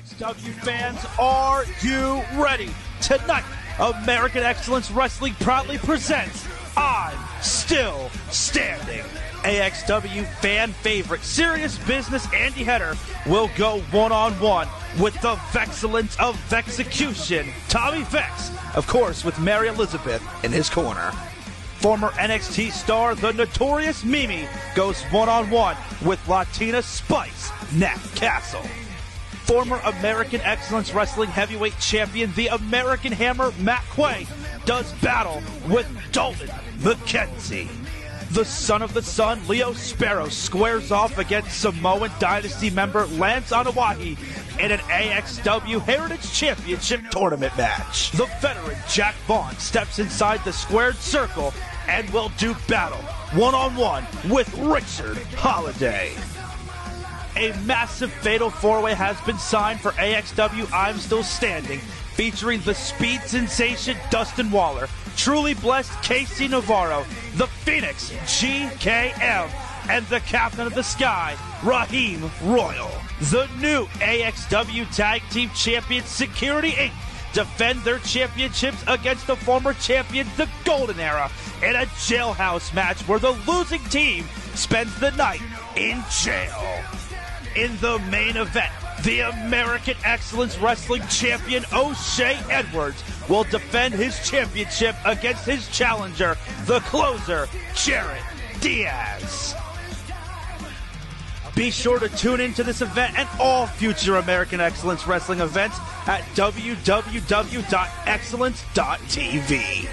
AXW fans, are you ready? Tonight, American Excellence Wrestling proudly presents I'm Still Standing. AXW fan favorite, serious business Andy Header will go one-on-one with the Vexcellence of Vexecution, Tommy Vex, of course, with Mary Elizabeth in his corner. Former NXT star, the notorious Mimi, goes one-on-one with Latina Spice, Nat Castle. Former American Excellence Wrestling Heavyweight Champion, the American Hammer, Matt Quay, does battle with Dalton McKenzie. The son of the sun, Leo Sparrow, squares off against Samoan Dynasty member Lance Anawahi in an AXW Heritage Championship tournament match. The veteran Jack Vaughn steps inside the squared circle and will do battle one-on-one with Richard Holiday. A massive fatal four-way has been signed for AXW I'm Still Standing, featuring the Speed Sensation Dustin Waller, Truly Blessed Casey Navarro, the Phoenix GKM, and the Captain of the Sky, Raheem Royal. The new AXW Tag Team Champions Security Inc. defend their championships against the former champions, the Golden Era, in a jailhouse match where the losing team spends the night in jail. In the main event, the American Excellence Wrestling Champion O'Shea Edwards will defend his championship against his challenger, the closer, Jarrett Diaz. Be sure to tune into this event and all future American Excellence Wrestling events at www.excellence.tv.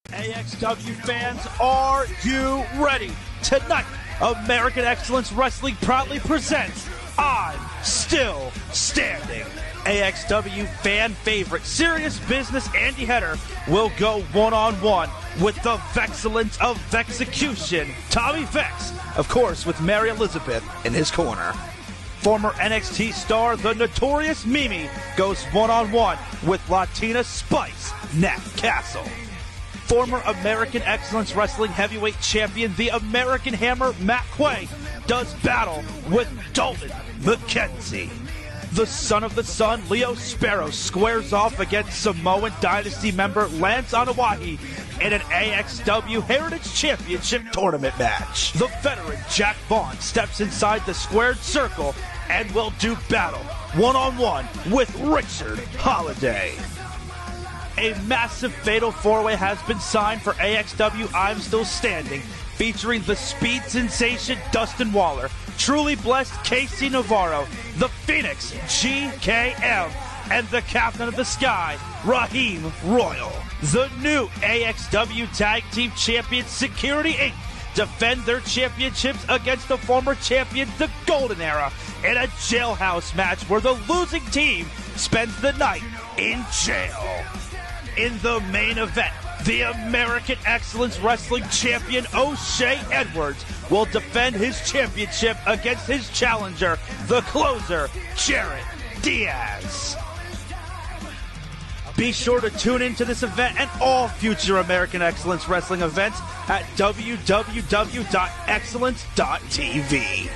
AXW fans, are you ready? Tonight, American Excellence Wrestling proudly presents I'm Still Standing. AXW fan favorite, serious business Andy Header will go one-on-one with the Vexcellence of Vexecution, Tommy Vex, of course, with Mary Elizabeth in his corner. Former NXT star, the notorious Mimi, goes one-on-one with Latina Spice, Nat Castle. Former American Excellence Wrestling Heavyweight Champion, the American Hammer, Matt Quay, does battle with Dalton McKenzie. The son of the sun, Leo Sparrow, squares off against Samoan Dynasty member Lance Anawahi in an AXW Heritage Championship tournament match. The veteran Jack Vaughn steps inside the squared circle and will do battle one-on-one with Richard Holiday. A massive fatal four-way has been signed for AXW I'm Still Standing, featuring the Speed Sensation Dustin Waller, Truly Blessed Casey Navarro, the Phoenix GKM, and the Captain of the Sky, Raheem Royal. The new AXW Tag Team Champions Security Inc. defend their championships against the former champions, the Golden Era, in a jailhouse match where the losing team spends the night in jail. In the main event, the American Excellence Wrestling Champion O'Shea Edwards will defend his championship against his challenger, the closer, Jarrett Diaz. Be sure to tune into this event and all future American Excellence Wrestling events at www.excellence.tv.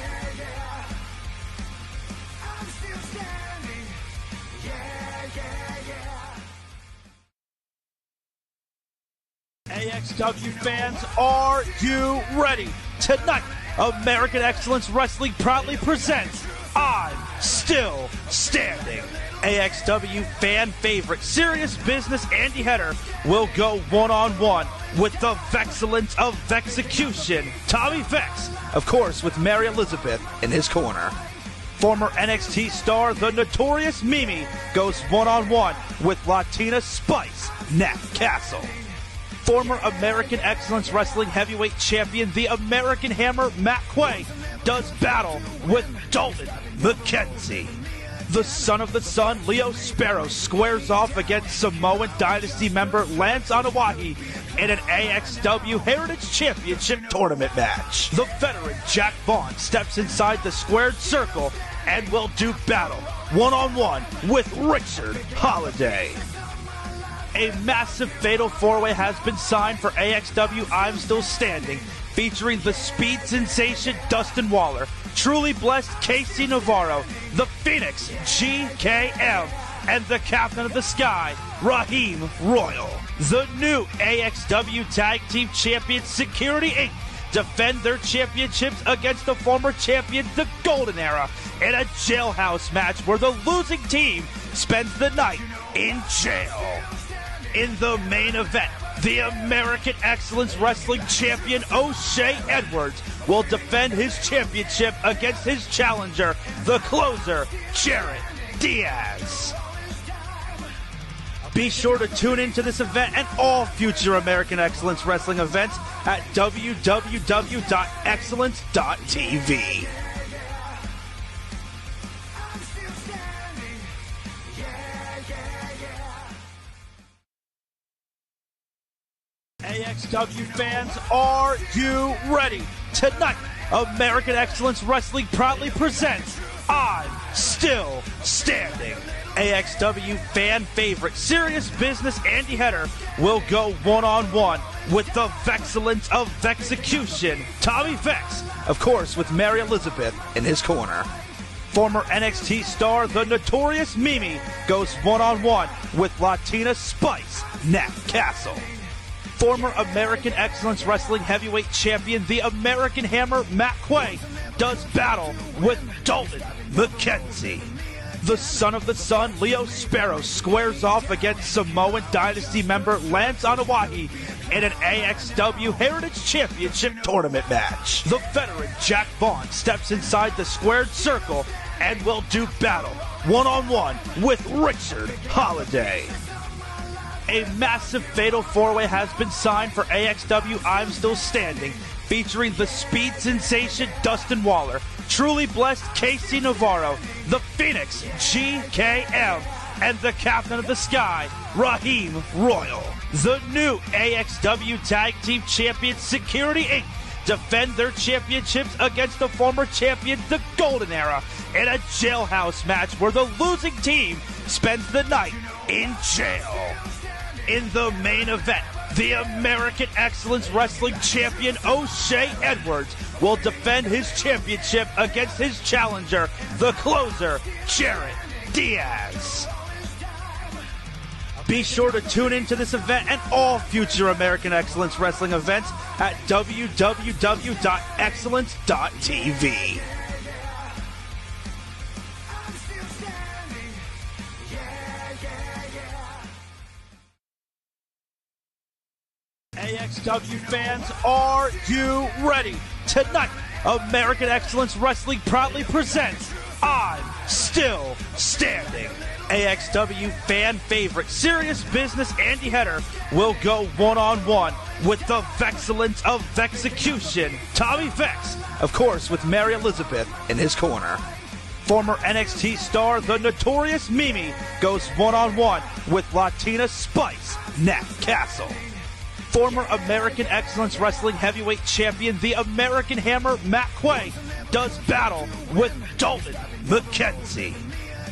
AXW fans, are you ready? Tonight, American Excellence Wrestling proudly presents I'm Still Standing. AXW fan favorite, serious business Andy Header will go one-on-one with the Vexcellence of Vexecution, Tommy Vex, of course, with Mary Elizabeth in his corner. Former NXT star, the notorious Mimi, goes one-on-one with Latina Spice, Nat Castle. Former American Excellence Wrestling Heavyweight Champion, the American Hammer, Matt Quay, does battle with Dalton McKenzie. The son of the sun, Leo Sparrow, squares off against Samoan Dynasty member Lance Anawahi in an AXW Heritage Championship tournament match. The veteran Jack Vaughn steps inside the squared circle and will do battle one-on-one with Richard Holiday. A massive fatal four-way has been signed for AXW I'm Still Standing, featuring the Speed Sensation Dustin Waller, Truly Blessed Casey Navarro, the Phoenix GKM, and the Captain of the Sky, Raheem Royal. The new AXW Tag Team Champions Security Inc. defend their championships against the former champions, the Golden Era, in a jailhouse match where the losing team spends the night in jail. In the main event, the American Excellence Wrestling Champion O'Shea Edwards will defend his championship against his challenger, the closer, Jarrett Diaz. Be sure to tune into this event and all future American Excellence Wrestling events at www.excellence.tv. AXW fans, are you ready? Tonight, American Excellence Wrestling proudly presents I'm Still Standing. AXW fan favorite, serious business Andy Header will go one-on-one with the Vexcellence of Vexecution, Tommy Vex, of course, with Mary Elizabeth in his corner. Former NXT star, the Notorious Mimi, goes one-on-one with Latina Spice, Nat Castle. Former American Excellence Wrestling Heavyweight Champion, the American Hammer, Matt Quay, does battle with Dalton McKenzie. The Son of the Sun, Leo Sparrow, squares off against Samoan Dynasty member Lance Anawahi in an AXW Heritage Championship tournament match. The veteran Jack Vaughn steps inside the squared circle and will do battle one-on-one with Richard Holiday. A massive fatal four-way has been signed for AXW I'm Still Standing, featuring the Speed Sensation Dustin Waller, Truly Blessed Casey Navarro, the Phoenix GKM, and the Captain of the Sky, Raheem Royal. The new AXW Tag Team Champions Security Inc. defend their championships against the former champions, the Golden Era, in a jailhouse match where the losing team spends the night in jail. In the main event, the American Excellence Wrestling Champion O'Shea Edwards will defend his championship against his challenger, the closer, Jarrett Diaz. Be sure to tune into this event and all future American Excellence Wrestling events at www.excellence.tv. AXW fans, are you ready? Tonight, American Excellence Wrestling proudly presents I'm Still Standing. AXW fan favorite, serious business Andy Header will go one-on-one with the Vexcellence of Vexecution, Tommy Vex, of course, with Mary Elizabeth in his corner. Former NXT star, the Notorious Mimi, goes one-on-one with Latina Spice, Nat Castle. Former American Excellence Wrestling Heavyweight Champion, the American Hammer, Matt Quay, does battle with Dalton McKenzie.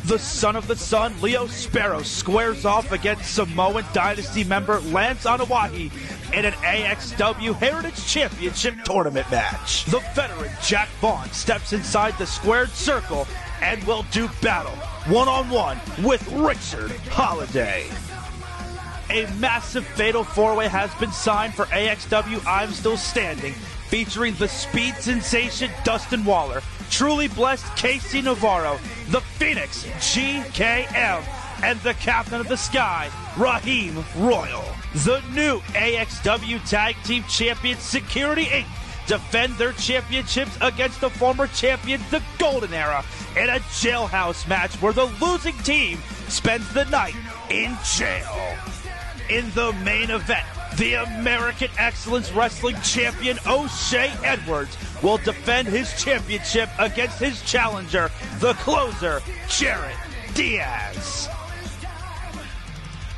The Son of the Sun, Leo Sparrow, squares off against Samoan Dynasty member Lance Anawahi in an AXW Heritage Championship tournament match. The veteran Jack Vaughn steps inside the squared circle and will do battle one-on-one with Richard Holiday. A massive fatal four-way has been signed for AXW I'm Still Standing, featuring the Speed Sensation Dustin Waller, Truly Blessed Casey Navarro, the Phoenix GKM, and the Captain of the Sky, Raheem Royal. The new AXW Tag Team Champions Security Inc. defend their championships against the former champions, the Golden Era, in a jailhouse match where the losing team spends the night in jail. In the main event, the American Excellence Wrestling Champion O'Shea Edwards will defend his championship against his challenger, the closer, Jarrett Diaz.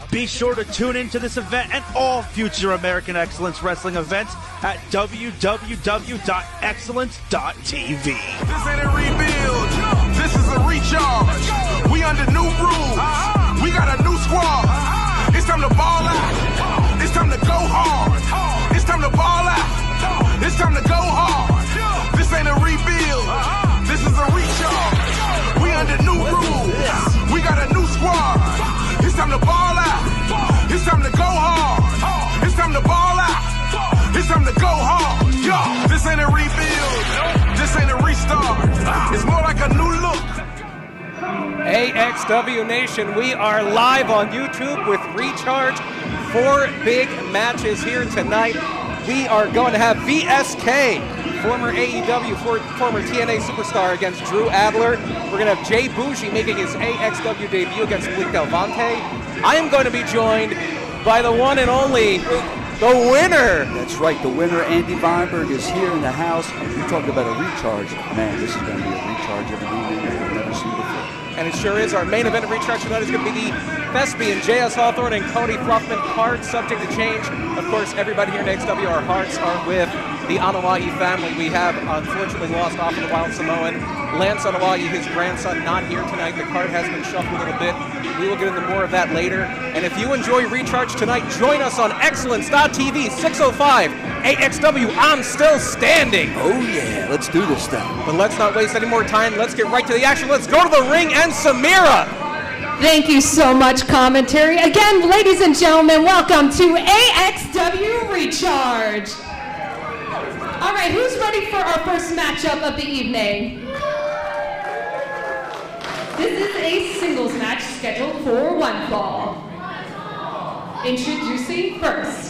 Be sure to tune into this event and all future American Excellence Wrestling events at www.excellence.tv. This ain't a rebuild, this is a recharge. We under new rules, we got a new squad. It's time to ball AXW Nation? We are live on YouTube with Recharge. 4 big matches here tonight. We are going to have VSK, former AEW, former TNA superstar, against Drew Adler. We're going to have BOUJII making his AXW debut against Malik Delvante. I am going to be joined by the one and only, the winner. That's right, the winner, Andy Weinberg, is here in the house. We're talking about a recharge. Man, this is going to be a recharge of an evening that we've never seen before. And it sure is. Our main event of Recharge tonight is going to be the Thespian, JS Hawthorne and Cody FLUFFMAN, card subject to change. Of course, everybody here in AXW, our hearts are with the Anoa'i family. We have unfortunately lost off of the Wild Samoan. Lance Anoa'i, his grandson, not here tonight. The card has been shuffled a little bit. We will get into more of that later. And if you enjoy Recharge tonight, join us on Excellence.tv, 605 AXW, I'm Still Standing. Oh yeah, let's do this thing. But let's not waste any more time. Let's get right to the action. Let's go to the ring and Samira. Thank you so much, commentary. Again, ladies and gentlemen, welcome to AXW Recharge. All right, who's ready for our first matchup of the evening? This is a singles match scheduled for one fall. Introducing first.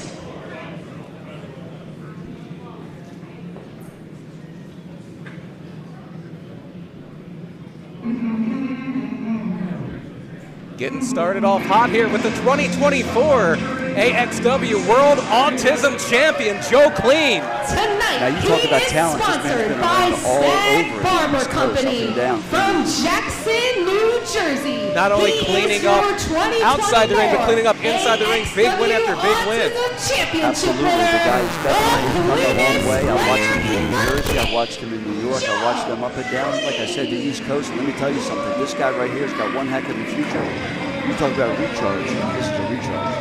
Getting started off hot here with the 2024 AXW World Autism Champion, Joe Clean. Tonight, now you talk about talent. Sponsored by all Stag over Farmer Coast, Company down. from Jackson, New Jersey. Not only cleaning up outside the ring, but cleaning up inside the ring. Big win after big win. Absolutely, the guy is definitely come a long way. I watched him in New Jersey, I watched him in New York, I watched them up and down. Like I said, the East Coast. Let me tell you something. This guy right here has got one heck of a future. You talk about a recharge. This is a recharge.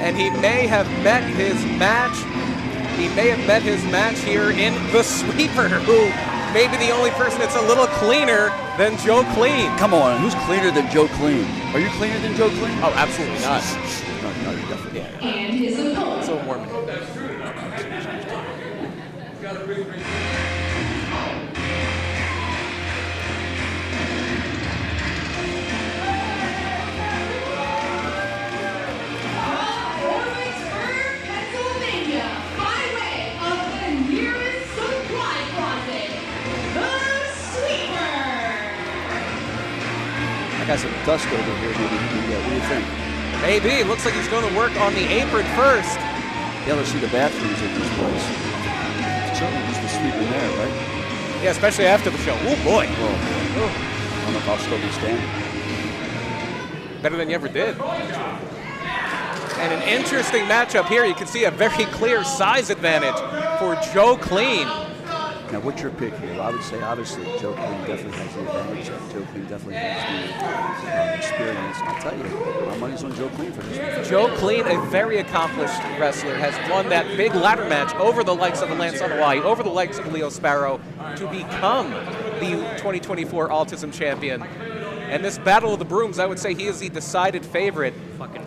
And he may have met his match. He may have met his match here in the Sweeper, who may be the only person that's a little cleaner than Joe Clean. Come on, who's cleaner than Joe Clean? Are you cleaner than Joe Clean? Oh, absolutely not. No, you're definitely. Yeah. And his opponent. So warm. Got some dust over here. Maybe what do you think? Maybe. It looks like he's going to work on the apron first. Yeah, let's see the bathrooms in this place. Certainly just the sweeping there, right? Yeah, especially after the show. Oh boy. Oh, boy. I don't know if I'll still be standing. Better than you ever did. And an interesting matchup here. You can see a very clear size advantage for Joe Clean. Now, what's your pick here? I would say, obviously, Joe Clean definitely has the advantage. Joe Clean definitely has the experience. I'll tell you, my money's on Joe Clean for this one. Joe Clean, a very accomplished wrestler, has won that big ladder match over the likes of Lance Anoa'i, over the likes of Leo Sparrow, to become the 2024 Autism Champion. And this Battle of the Brooms, I would say he is the decided favorite.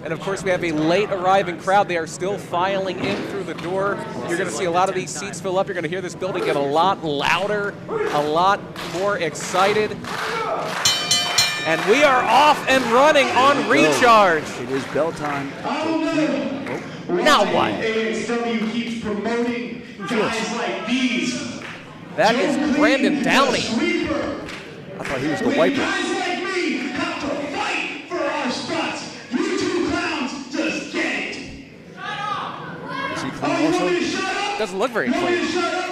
And of course, we have a late arriving crowd. They are still filing in through the door. You're going to see a lot of these seats fill up. You're going to hear this building get a lot louder, a lot more excited. And we are off and running on Recharge. It is bell time. Now what? AXW keeps promoting guys like these. That is Brandon Downey. I thought he was the wiper. Guys like me have to fight for our spots. You two clowns just get it. Is he Oh, clean you want me also? to shut up? Doesn't look very You want me clean. to shut up?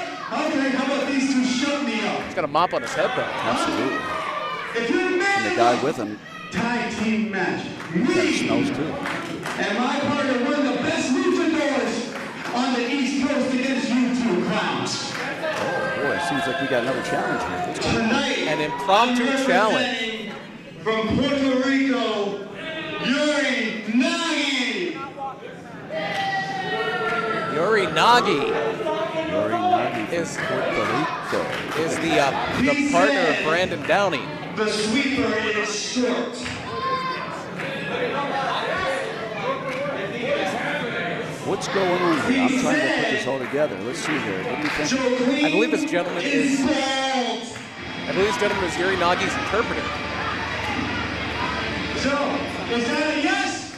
Okay, how about these two shut me up? He's got a mop on his head, though. Absolutely. If you're And mad the guy with him tag team match. kind of Me smells too. and my partner, one of the best luchadors on the East Coast against you two clowns. Oh boy, it seems like we got another challenge here. Let's go. Tonight, An impromptu I'm challenge. representing from Puerto Rico, Yuri Nagi. Yuri Nagi Yuri Nagi is from Puerto Rico. the partner of Brandon Downey. The sweeper is short. What's going on here? I'm trying to put this all together. Let's see here. What do you think? I believe this gentleman is Yuri Nagi's interpreter. Is that a yes?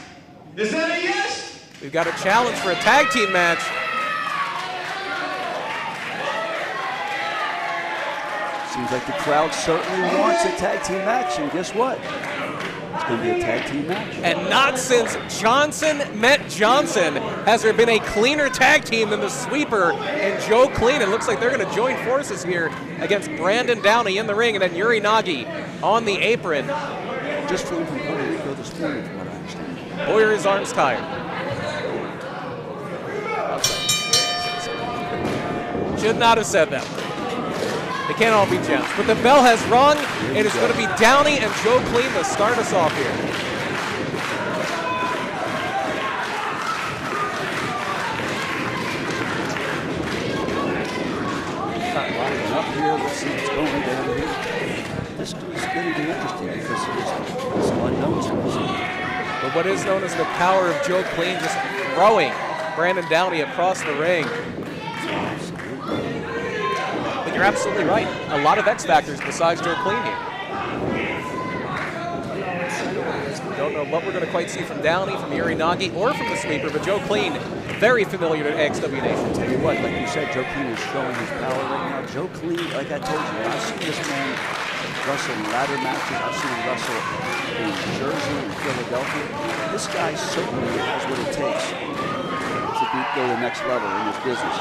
Is that a yes? We've got a challenge for a tag team match. Seems like the crowd certainly wants a tag team match, and guess what? It's going to be a tag team match. And not since Johnson met Johnson has there been a cleaner tag team than the Sweeper and Joe Clean. It looks like they're going to join forces here against Brandon Downey in the ring and then Yuri Nagi on the apron. Just flew from Puerto Rico this morning, from what I understand. Boy, are his arms tired. Should not have said that. They can't all be gems. But the bell has rung. It is going to be Downey and Joe Clean to start us off here. Up here, let's see what's going down here. This is going to be interesting because there's some unknowns in this. But what is known as the power of Joe Clean just throwing Brandon Downey across the ring. But you're absolutely right. A lot of X factors besides Joe Clean here. Don't know what we're going to quite see from Downey, from Yuri Nagi, or from the Sweeper, but Joe Clean, very familiar to AXW Nation. Tell you what, like you said, Joe Clean is showing his power right now. Joe Clean, like I told you, I've seen this man wrestle in ladder matches. I've seen him wrestle in Jersey and Philadelphia. This guy certainly has what it takes to go to the next level in this business.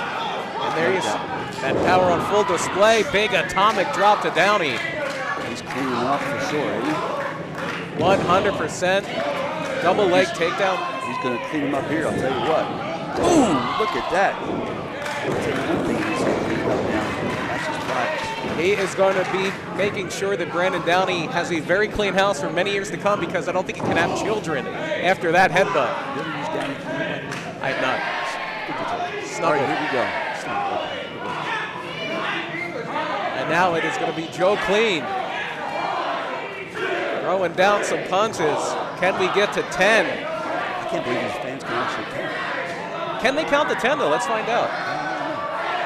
And there you see that power on full display. Big atomic drop to Downey. He's cleaning up for sure, isn't he? 100%. Double leg takedown. He's going to clean him up here, I'll tell you what. Boom! Look at that. I'll tell you one thing he's going to clean up down. That's his practice. He is going to be making sure that Brandon Downey has a very clean house for many years to come because I don't think he can have children after that headbutt. You ever use Downey? I have not. All right, here we go. And now it is going to be Joe Clean. Throwing down some punches. Can we get to 10? I can't believe these fans can actually count. Can they count to 10 though? Let's find out.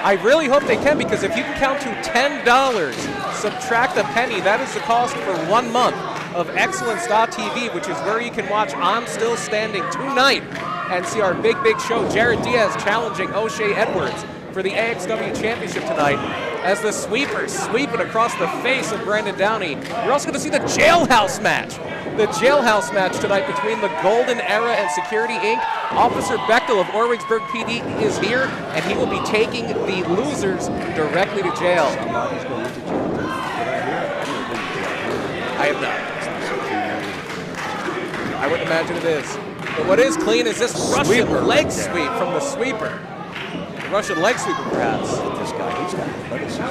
I really hope they can because if you can count to $10, subtract a penny, that is the cost for 1 month of Excellence.tv, which is where you can watch I'm Still Standing tonight and see our big show. Jared Diaz challenging O'Shea Edwards for the AXW Championship tonight as the Sweeper sweeping across the face of Brandon Downey. You're also going to see the Jailhouse match. The Jailhouse match tonight between the Golden Era and Security Inc. Officer Bechtel of Orwigsburg PD is here, and he will be taking the losers directly to jail. Somebody's going to jail. Did I hear it? I have not. I wouldn't imagine it is. But what is clean is this Russian leg sweep from the Sweeper. The Russian leg sweeper, perhaps. This guy, he's got athleticism.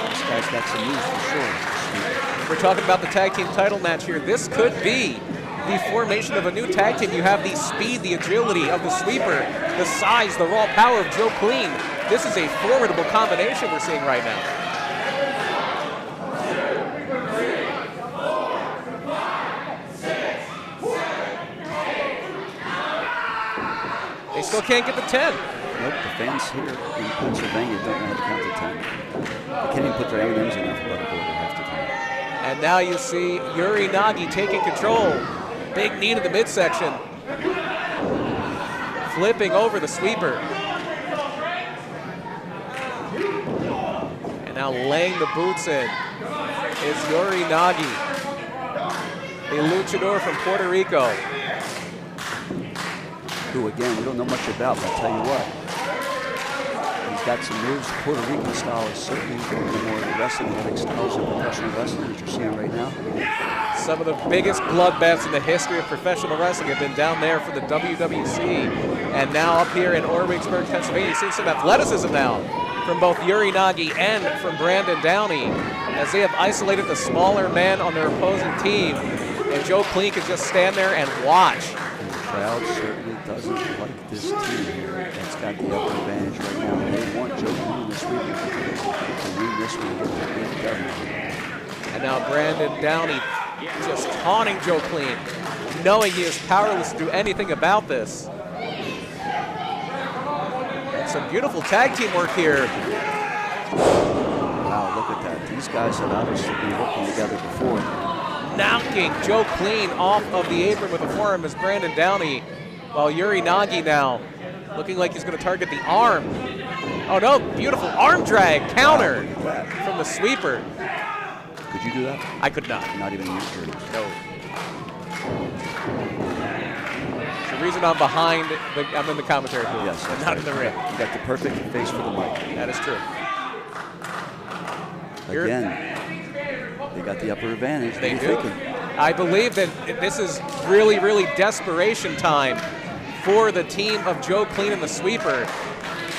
This guy's got some moves for sure. We're talking about the tag team title match here. This could be the formation of a new tag team. You have the speed, the agility of the Sweeper, the size, the raw power of Joe Clean. This is a formidable combination we're seeing right now. They still can't get to 10. Nope, the fans here in Pennsylvania don't know how to count to 10. They can't even put their A&Ms in alphabetical order half the time. And now you see Yuri Nagi taking control. Big knee to the midsection. Flipping over the Sweeper. And now laying the boots in is Yuri Nagi, the luchador from Puerto Rico. Who, again, we don't know much about, but I'll tell you what. He's got some moves. Puerto Rican style is certainly one of the more wrestling-like styles of professional wrestling that you're seeing right now. Some of the biggest bloodbaths in the history of professional wrestling have been down there for the WWC. And now up here in Orwigsburg, Pennsylvania, you see some athleticism now from both Yuri Nagi and from Brandon Downey as they have isolated the smaller man on their opposing team. And Joe Clean can just stand there and watch. And the crowd certainly doesn't like this team here. That's got the upper advantage right now. They want Joe Clean this week to win this one and get the big W. And now Brandon Downey just taunting Joe Clean, knowing he is powerless to do anything about this. And some beautiful tag team work here. Wow, look at that. These guys have obviously been working together before. knocking Joe Clean off of the apron with a forearm is Brandon Downey, while Yuri Nagi now looking like he's going to target the arm. Oh no, beautiful arm drag counter from the sweeper. Could you do that? I could not. Not even used to. No. The reason I'm behind, I'm in the commentary booth. Yes, that's not in the ring. You got the perfect face for the mic. That is true. Again, they got the upper advantage. They what are do. you thinking? I believe that this is really, really desperation time for the team of Joe Clean and the sweeper.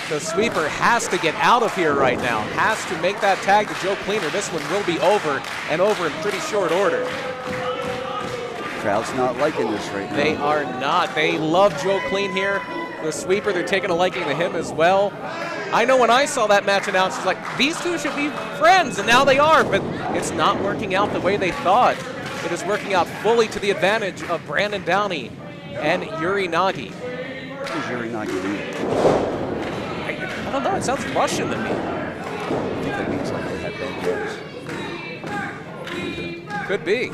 The sweeper has to get out of here right now, has to make that tag to Joe Clean, or this one will be over, and over in pretty short order. Crowd's not liking this right now. They are not. They love Joe Clean here. The sweeper, they're taking a liking to him as well. I know when I saw that match announced, it's like, these two should be friends, and now they are, but it's not working out the way they thought. It is working out fully to the advantage of Brandon Downey and Yuri Nagi. What does Yuri Nagi mean? I don't know, it sounds Russian to me. I think that means like they had bad games. Could be. I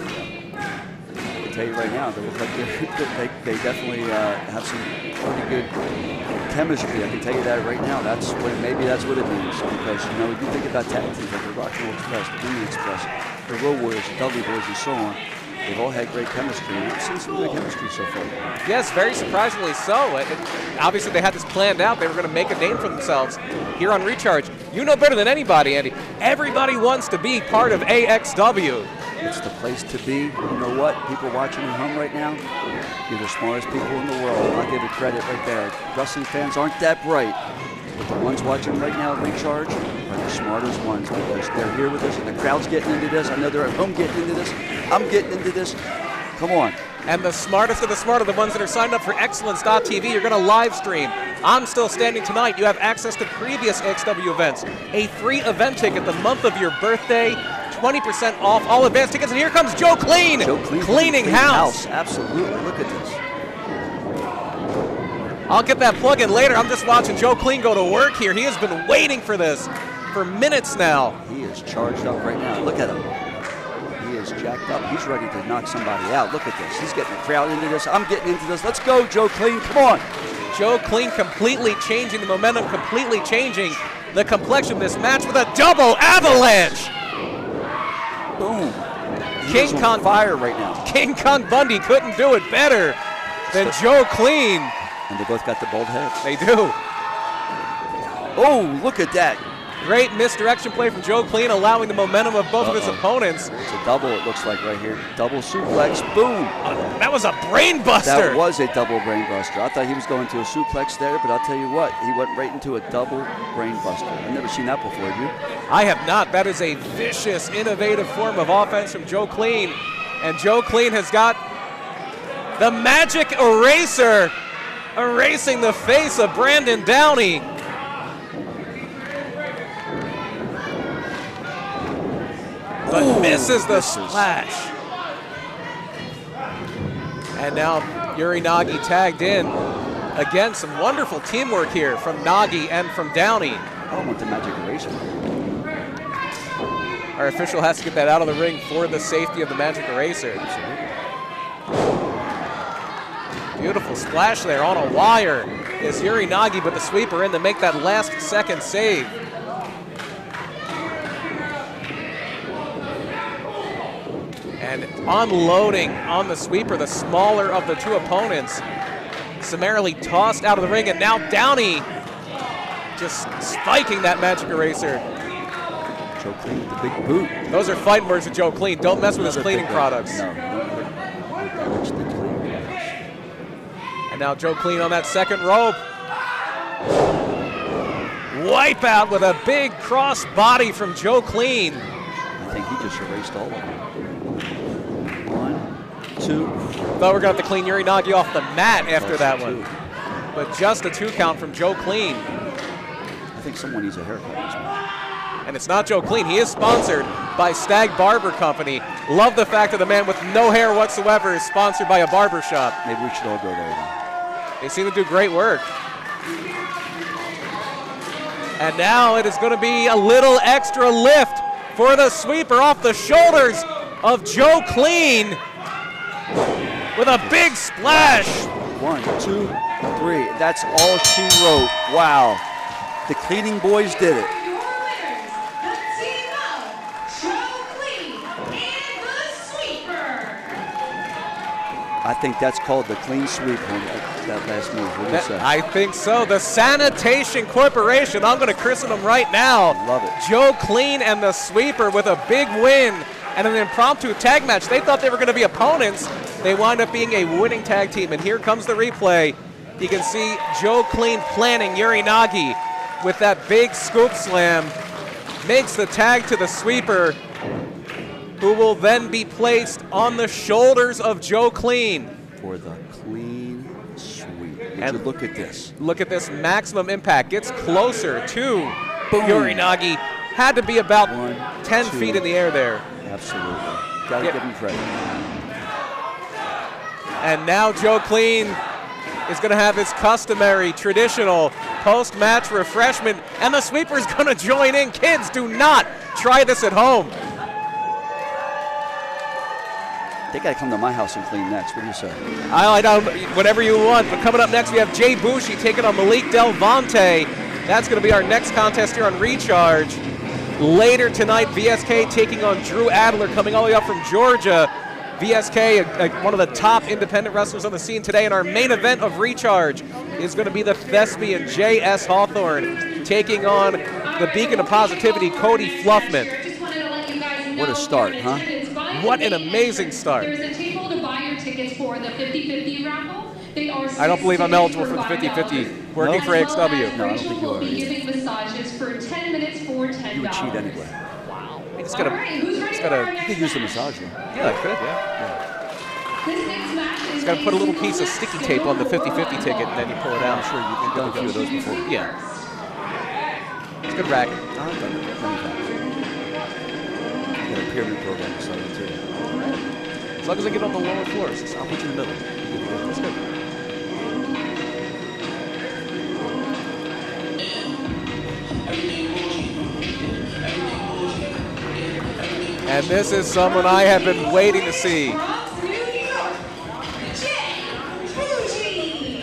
can tell you right now, they look like they definitely have some pretty good chemistry. I can tell you that right now. Maybe that's what it means. Because, you know, you think about tag teams like the Rock and Roll Express, the Indian Express, the Road Warriors, the Dudley Boys, and so on. They've all had great chemistry, and I've seen some good chemistry so far. Yes, very surprisingly so. Obviously, they had this planned out. They were going to make a name for themselves here on Recharge. You know better than anybody, Andy. Everybody wants to be part of AXW. It's the place to be. You know what? People watching at home right now, you're the smartest people in the world. I'll give you credit right there. Wrestling fans aren't that bright. But the ones watching right now at Recharge are the smartest ones because they're here with us and the crowd's getting into this. I know they're at home getting into this. I'm getting into this. Come on. And the smartest of the smart are the ones that are signed up for Excellence.tv. You're going to live stream. I'm Still Standing tonight. You have access to previous AXW events. A free event ticket the month of your birthday. 20% off all advance tickets. And here comes Joe Clean. Joe Clean cleaning house. Absolutely. Look at this. I'll get that plug in later. I'm just watching Joe Clean go to work here. He has been waiting for this for minutes now. He is charged up right now. Look at him. He is jacked up. He's ready to knock somebody out. Look at this. He's getting the crowd into this. I'm getting into this. Let's go, Joe Clean. Come on. Joe Clean completely changing the momentum, completely changing the complexion of this match with a double avalanche. Boom. King He's Kong on fire right now. King Kong Bundy couldn't do it better than Joe Clean. And they both got the bald heads. They do. Oh, look at that. Great misdirection play from Joe Clean, allowing the momentum of both of his opponents. It's a double, it looks like right here. Double suplex, boom. That was a brain buster. That was a double brain buster. I thought he was going to a suplex there, but I'll tell you what, he went right into a double brain buster. I've never seen that before, have you? I have not. That is a vicious, innovative form of offense from Joe Clean. And Joe Clean has got the magic eraser erasing the face of Brandon Downey. But misses the splash. And now Yuri Nagi tagged in. Again, some wonderful teamwork here from Nagi and from Downey. I want the magic eraser. Our official has to get that out of the ring for the safety of the magic eraser. Beautiful splash there on a wire. Is Yuri Nagi, but the sweeper in to make that last second save. And unloading on the sweeper, the smaller of the two opponents, summarily tossed out of the ring, and now Downey just spiking that magic eraser. Joe Clean with the big boot. Those are fighting words of Joe Clean. Don't mess with his cleaning products. No. And now Joe Clean on that second rope. Wipe out with a big cross body from Joe Clean. I think he just erased all of them. 1, 2. Thought we're going to have to clean Yuri Nagi off the mat after Plus that 2. one. But just a 2 count from Joe Clean. I think someone needs a haircut this match. And it's not Joe Clean. He is sponsored by Stag Barber Company. Love the fact that the man with no hair whatsoever is sponsored by a barber shop. Maybe we should all go there then. They seem to do great work. And now it is going to be a little extra lift for the sweeper off the shoulders of Joe Clean with a big splash. 1, 2, 3. That's all she wrote. Wow. The cleaning boys did it. I think that's called the clean sweep on that last move. What do you say? I think so. The Sanitation Corporation. I'm going to christen them right now. Love it. Joe Clean and the Sweeper with a big win and an impromptu tag match. They thought they were going to be opponents. They wound up being a winning tag team. And here comes the replay. You can see Joe Clean planning Uranage with that big scoop slam. Makes the tag to the Sweeper, who will then be placed on the shoulders of Joe Clean. For the clean sweep. And you look at this. Look at this maximum impact. Gets closer to Uranage. Had to be about 10 feet in the air there. Absolutely. Got to give him credit. And now Joe Clean is going to have his customary, traditional post-match refreshment, and the Sweeper's going to join in. Kids, do not try this at home. They got to come to my house and clean next. What do you say? I don't, whatever you want. But coming up next, we have BOUJII taking on Malik Delvante. That's going to be our next contest here on Recharge. Later tonight, VSK taking on Drew Adler, coming all the way up from Georgia. VSK, one of the top independent wrestlers on the scene today. And our main event of Recharge is going to be the thespian J.S. Hawthorne taking on the beacon of positivity, Cody Fluffman. What a start, huh? What an amazing start. There's a table to buy your tickets for the 50-50 raffle. They are I don't believe I'm eligible for the 50-50 working for AXW. No, I don't think you are. Will be giving massages for 10 minutes for $10. You would cheat anyway. Wow. Just All right, who's ready for our You next could use the match? massage though. Yeah, I could, yeah. This next match is Just got to put a little piece of sticky tape on the 50-50 ticket, and then you pull it out. I'm sure you've done a few of those before. Yeah. It's a good racket. I've done it many times. You got a pyramid program or something too. As long as I get on the lower floors, I'll put you in the middle. that's good. And this is someone I have been waiting to see.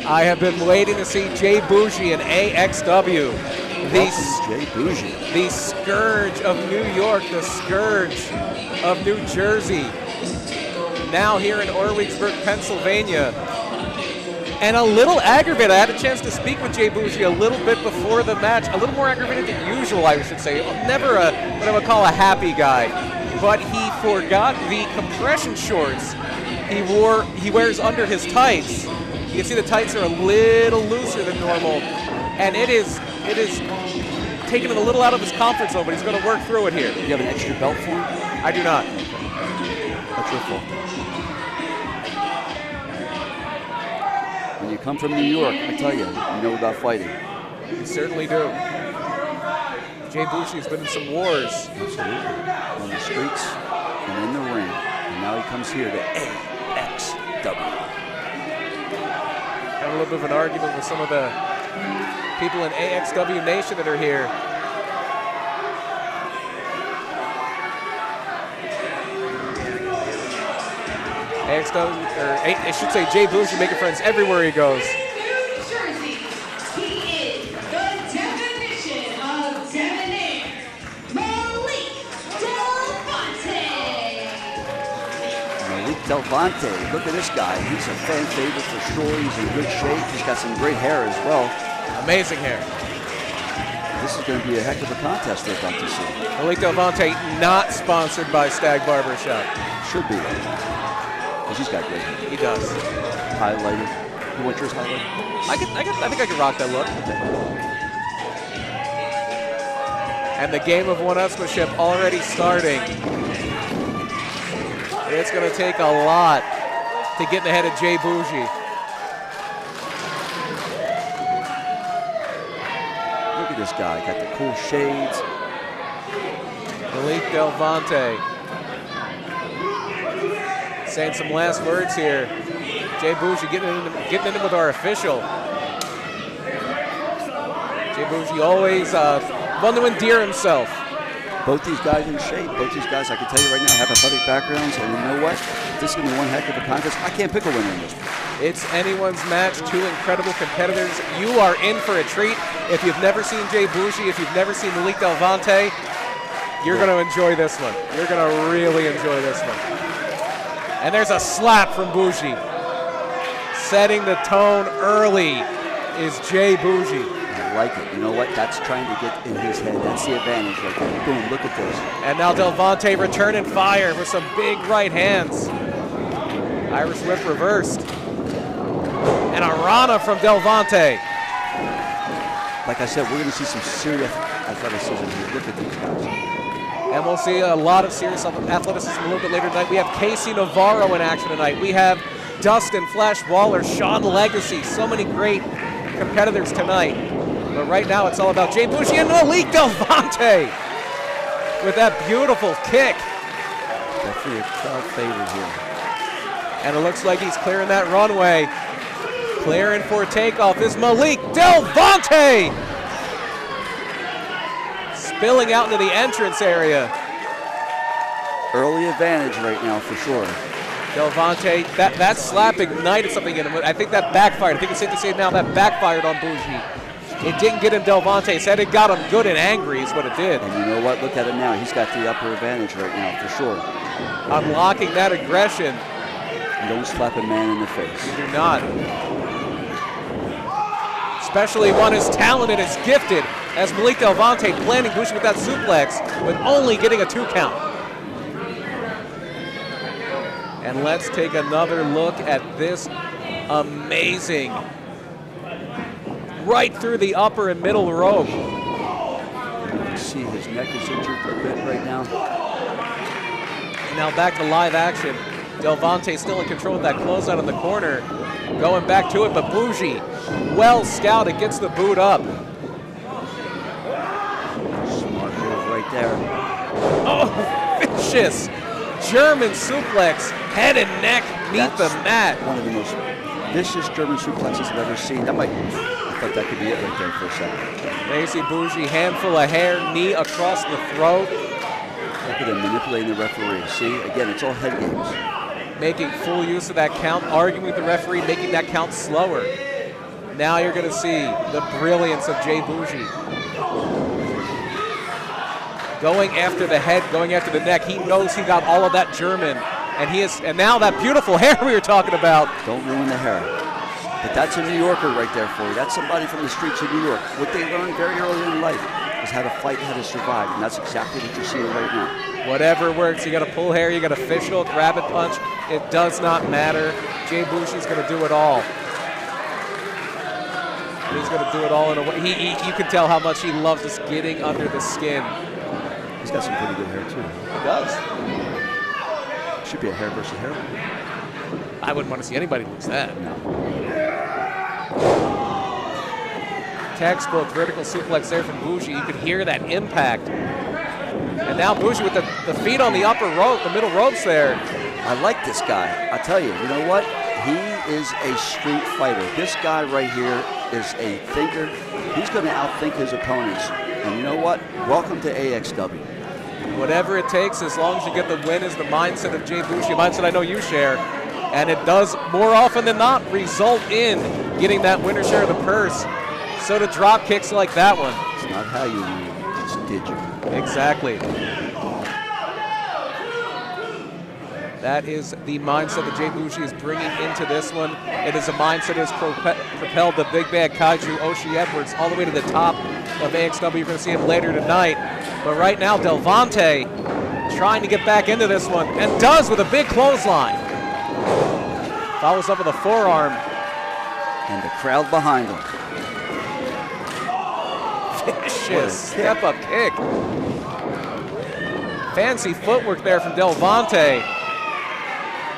I have been waiting to see BOUJII in AXW. The scourge of New York, the scourge of New Jersey. Now here in Orwigsburg, Pennsylvania. And a little aggravated. I had a chance to speak with BOUJII a little bit before the match. A little more aggravated than usual, I should say. Never what I would call a happy guy. But he forgot the compression shorts he wears under his tights. You can see the tights are a little looser than normal. And it is taking him a little out of his comfort zone, but he's going to work through it here. You have an extra belt for him? I do not. That's your fault. When you come from New York, I tell you know about fighting. You certainly do. BOUJII has been in some wars. Absolutely. On the streets and in the ring. And now he comes here to AXW. Had a little bit of an argument with some of the people in AXW Nation that are here. AXW, or I should say BOUJII making friends everywhere he goes. New Jersey, he is the definition of debonair, Malik Delvante. Malik Delvante, look at this guy. He's a fan favorite for sure. He's in good shape. He's got some great hair as well. Amazing hair. This is going to be a heck of a contest we're about to see. Malik Delvante, not sponsored by Stag Barbershop. Should be though. Because he's got great hair. He does. Highlighted. You want yours highlighted? I think I can rock that look. And the game of one-upsmanship already starting. It's going to take a lot to get in the head of BOUJII. Look at this guy. Got the cool shades. Malik Delvante saying some last words here. BOUJII getting in with our official. BOUJII always wanting to endear himself Both these guys in shape. Both these guys, I can tell you right now, have athletic backgrounds. And you know what? This is going to be one heck of a contest. I can't pick a winner in this one. It's anyone's match. Two incredible competitors. You are in for a treat. If you've never seen Bougie, if you've never seen Malik Delvante, you're going to enjoy this one. You're going to really enjoy this one. And there's a slap from Bougie. Setting the tone early is Bougie. I like it. You know what? That's trying to get in his head. That's the advantage right there. Boom, look at this. And now Delvante returning fire with some big right hands. Irish whip reversed. And a Rana from Delvante. Like I said, we're going to see some serious athleticism here. Look at these guys. And we'll see a lot of serious athleticism a little bit later tonight. We have Casey Navarro in action tonight. We have Dustin Flash Waller, Sean Legacy. So many great competitors tonight. But right now it's all about Bougie and Malik Delvante with that beautiful kick. Definitely a crowd favorite here. And it looks like he's clearing that runway. Clearing for takeoff is Malik Delvante. Spilling out into the entrance area. Early advantage right now for sure. Delvante, that slap ignited something in him. I think that backfired. I think it's safe to say now that backfired on Bougie. It didn't get in Delvante. Said it got him good and angry is what it did. And you know what? Look at him now. He's got the upper advantage right now for sure. Unlocking that aggression. You don't slap a man in the face. You do not. Especially one as talented, as gifted as Malik Delvante, planning Bougie with that suplex, but only getting a 2 count. And let's take another look at this amazing, right through the upper and middle rope. You can see his neck is injured a bit right now. And now back to live action. Delvante still in control of that closeout in the corner. Going back to it, but Bougie, well scouted, gets the boot up. Smart move right there. Oh, vicious German suplex, head and neck meet the mat. One of the most vicious German suplexes I've ever seen. I thought that could be it right there for a second. There you see Bougie, handful of hair, knee across the throat. Look at him manipulating the referee. See, again, it's all head games. Making full use of that count, arguing with the referee, making that count slower. Now you're going to see the brilliance of Bougie. Going after the head, going after the neck. He knows he got all of that German. And now that beautiful hair we were talking about. Don't ruin the hair. But that's a New Yorker right there for you. That's somebody from the streets of New York. What they learned very early in life is how to fight, how to survive. And that's exactly what you're seeing right now. Whatever works. You got to pull hair, you got to fish hook, rabbit punch. It does not matter. Bougie's going to do it all. He's going to do it all in a way. You can tell how much he loves just getting under the skin. He's got some pretty good hair too. He does. Should be a hair versus hair. I wouldn't want to see anybody lose that. No. Textbook vertical suplex there from Bougie. You could hear that impact. And now Bougie with the feet on the upper rope, the middle ropes there. I like this guy. I tell you, you know what? He is a street fighter. This guy right here is a thinker. He's going to outthink his opponents. And you know what? Welcome to AXW. Whatever it takes, as long as you get the win, is the mindset of Bougie, a mindset I know you share. And it does, more often than not, result in getting that winner share of the purse. So to drop kicks like that one. It's not how you win, it's did you. Exactly. That is the mindset that Bougie is bringing into this one. It is a mindset that has propelled the big bad Kaiju, Oshie Edwards, all the way to the top of AXW. You're going to see him later tonight. But right now, Delvante trying to get back into this one, and does with a big clothesline. Follows up with a forearm. And the crowd behind him. Vicious step-up kick. Fancy footwork there from Delvante.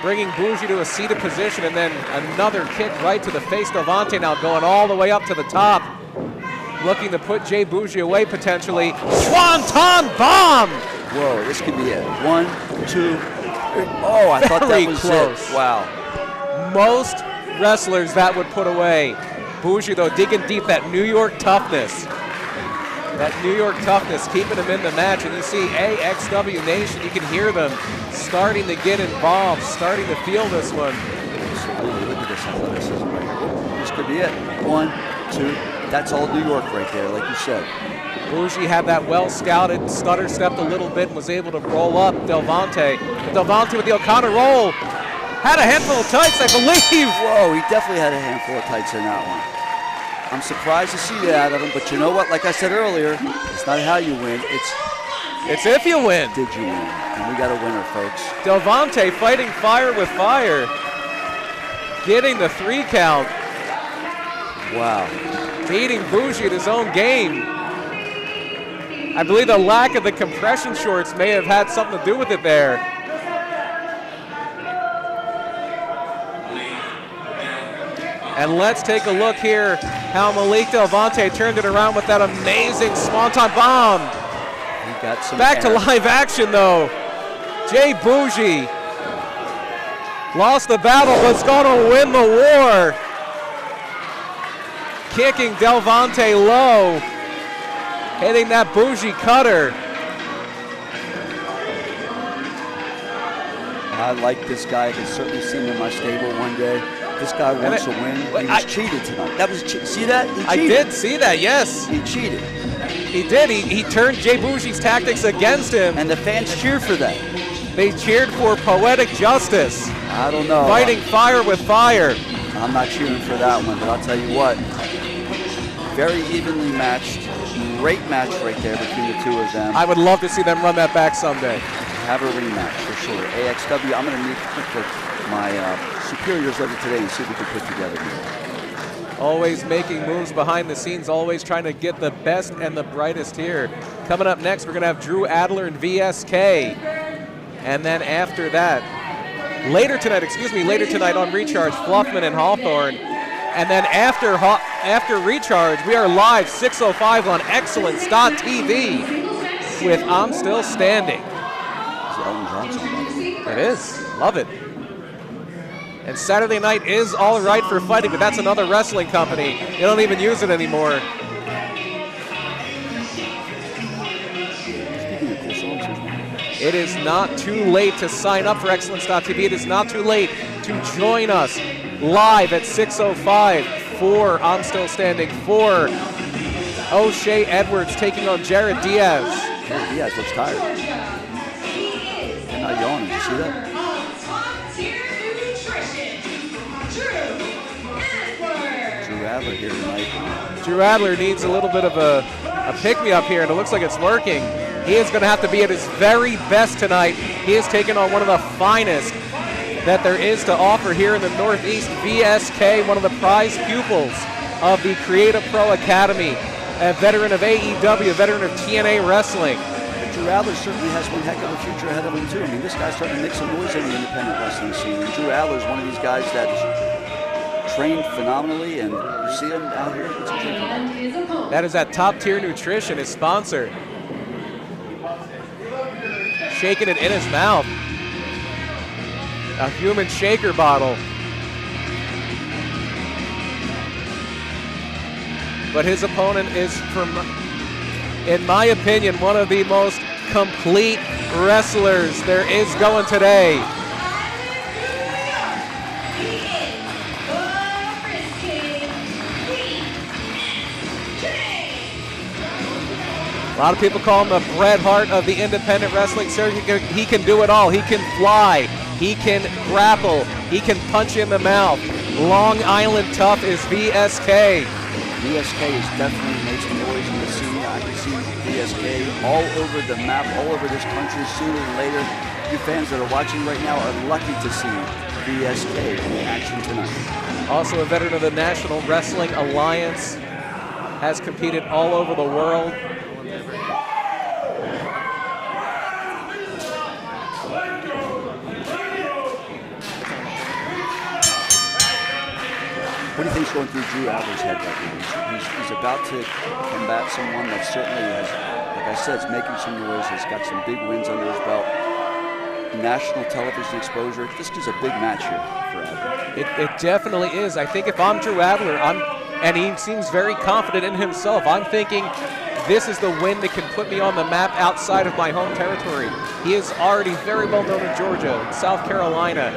Bringing Bougie to a seated position, and then another kick right to the face. Delvante now going all the way up to the top. Looking to put Bougie away potentially. Swanton bomb! Whoa, this could be it. 1, 2, 3. Oh, I thought that was close. It. Wow. Most wrestlers that would put away. Bougie, though, digging deep, that New York toughness. That New York toughness keeping him in the match, and you see AXW Nation, you can hear them starting to get involved, starting to feel this one. Absolutely, look at this athleticism right here. This could be it. 1, 2, that's all New York right there, like you said. Bougie had that well scouted, stutter stepped a little bit and was able to roll up Delvante. Delvante with the O'Connor roll. Had a handful of tights, I believe. Whoa, he definitely had a handful of tights in that one. I'm surprised to see that out of him, but you know what? Like I said earlier, it's not how you win, It's if you win. did you win. And we got a winner, folks. Delvante fighting fire with fire. Getting the 3 count. Wow. Beating Bougie at his own game. I believe the lack of the compression shorts may have had something to do with it there. And let's take a look here how Malik Delvante turned it around with that amazing Swanton bomb. He got some Back to air. live action though. Jay Bougie lost the battle but's gonna win the war. Kicking Delvante low. Hitting that Bougie cutter. I like this guy. I can certainly see him in my stable one day. This guy wants to win. He was cheated tonight. That was see that? He cheated. I did see that, yes. He cheated. He did. He turned Jay Bougie's tactics against him. And the fans cheer for that. They cheered for poetic justice. I don't know. Fighting fire with fire. I'm not cheering for that one, but I'll tell you what. Very evenly matched. Great match right there between the two of them. I would love to see them run that back someday. Have a rematch for sure. AXW, I'm going to meet with my superiors later today and see what we can put together here. Always making moves behind the scenes, always trying to get the best and the brightest here. Coming up next, we're going to have Drew Adler and VSK. And then after that, later tonight on Recharge, Fluffman and Hawthorne. And then after Recharge, we are live 6:05 on Excellence.tv with I'm Still Standing. It is. Love it. And Saturday night is All Right for Fighting, but that's another wrestling company. They don't even use it anymore. It is not too late to sign up for Excellence.tv. It is not too late to join us live at 6:05 for I'm Still Standing for O'Shea Edwards taking on Jared Diaz. Jared Diaz looks tired. And now yawning. Did you see that? Drew Adler here tonight. Drew Adler needs a little bit of a pick-me-up here, and it looks like it's working. He is going to have to be at his very best tonight. He is taking on one of the finest that there is to offer here in the Northeast, VSK, one of the prize pupils of the Creative Pro Academy, a veteran of AEW, a veteran of TNA Wrestling. Drew Adler certainly has one heck of a future ahead of him, too. I mean, this guy's starting to make some noise in the independent wrestling scene. And Drew Adler is one of these guys that's trained phenomenally, and you see him out here with some drinking. That is that Top Tier Nutrition, his sponsor. Shaking it in his mouth. A human shaker bottle. But his opponent is, in my opinion, one of the most complete wrestlers there is going today. A lot of people call him the Bret Hart of the independent wrestling circuit. He can do it all. He can fly. He can grapple. He can punch in the mouth. Long Island Tough is VSK. VSK has definitely made some noise in the scene. I can see VSK all over the map, all over this country, sooner than later. You fans that are watching right now are lucky to see VSK in action tonight. Also a veteran of the National Wrestling Alliance. Has competed all over the world. What do you think's going through Drew Adler's head right now? He's about to combat someone that certainly has, like I said, is making some noise. He's got some big wins under his belt. National television exposure. This is a big match here for Adler. It definitely is. I think if I'm Drew Adler, and he seems very confident in himself, I'm thinking this is the win that can put me on the map outside of my home territory. He is already very well known in Georgia, South Carolina,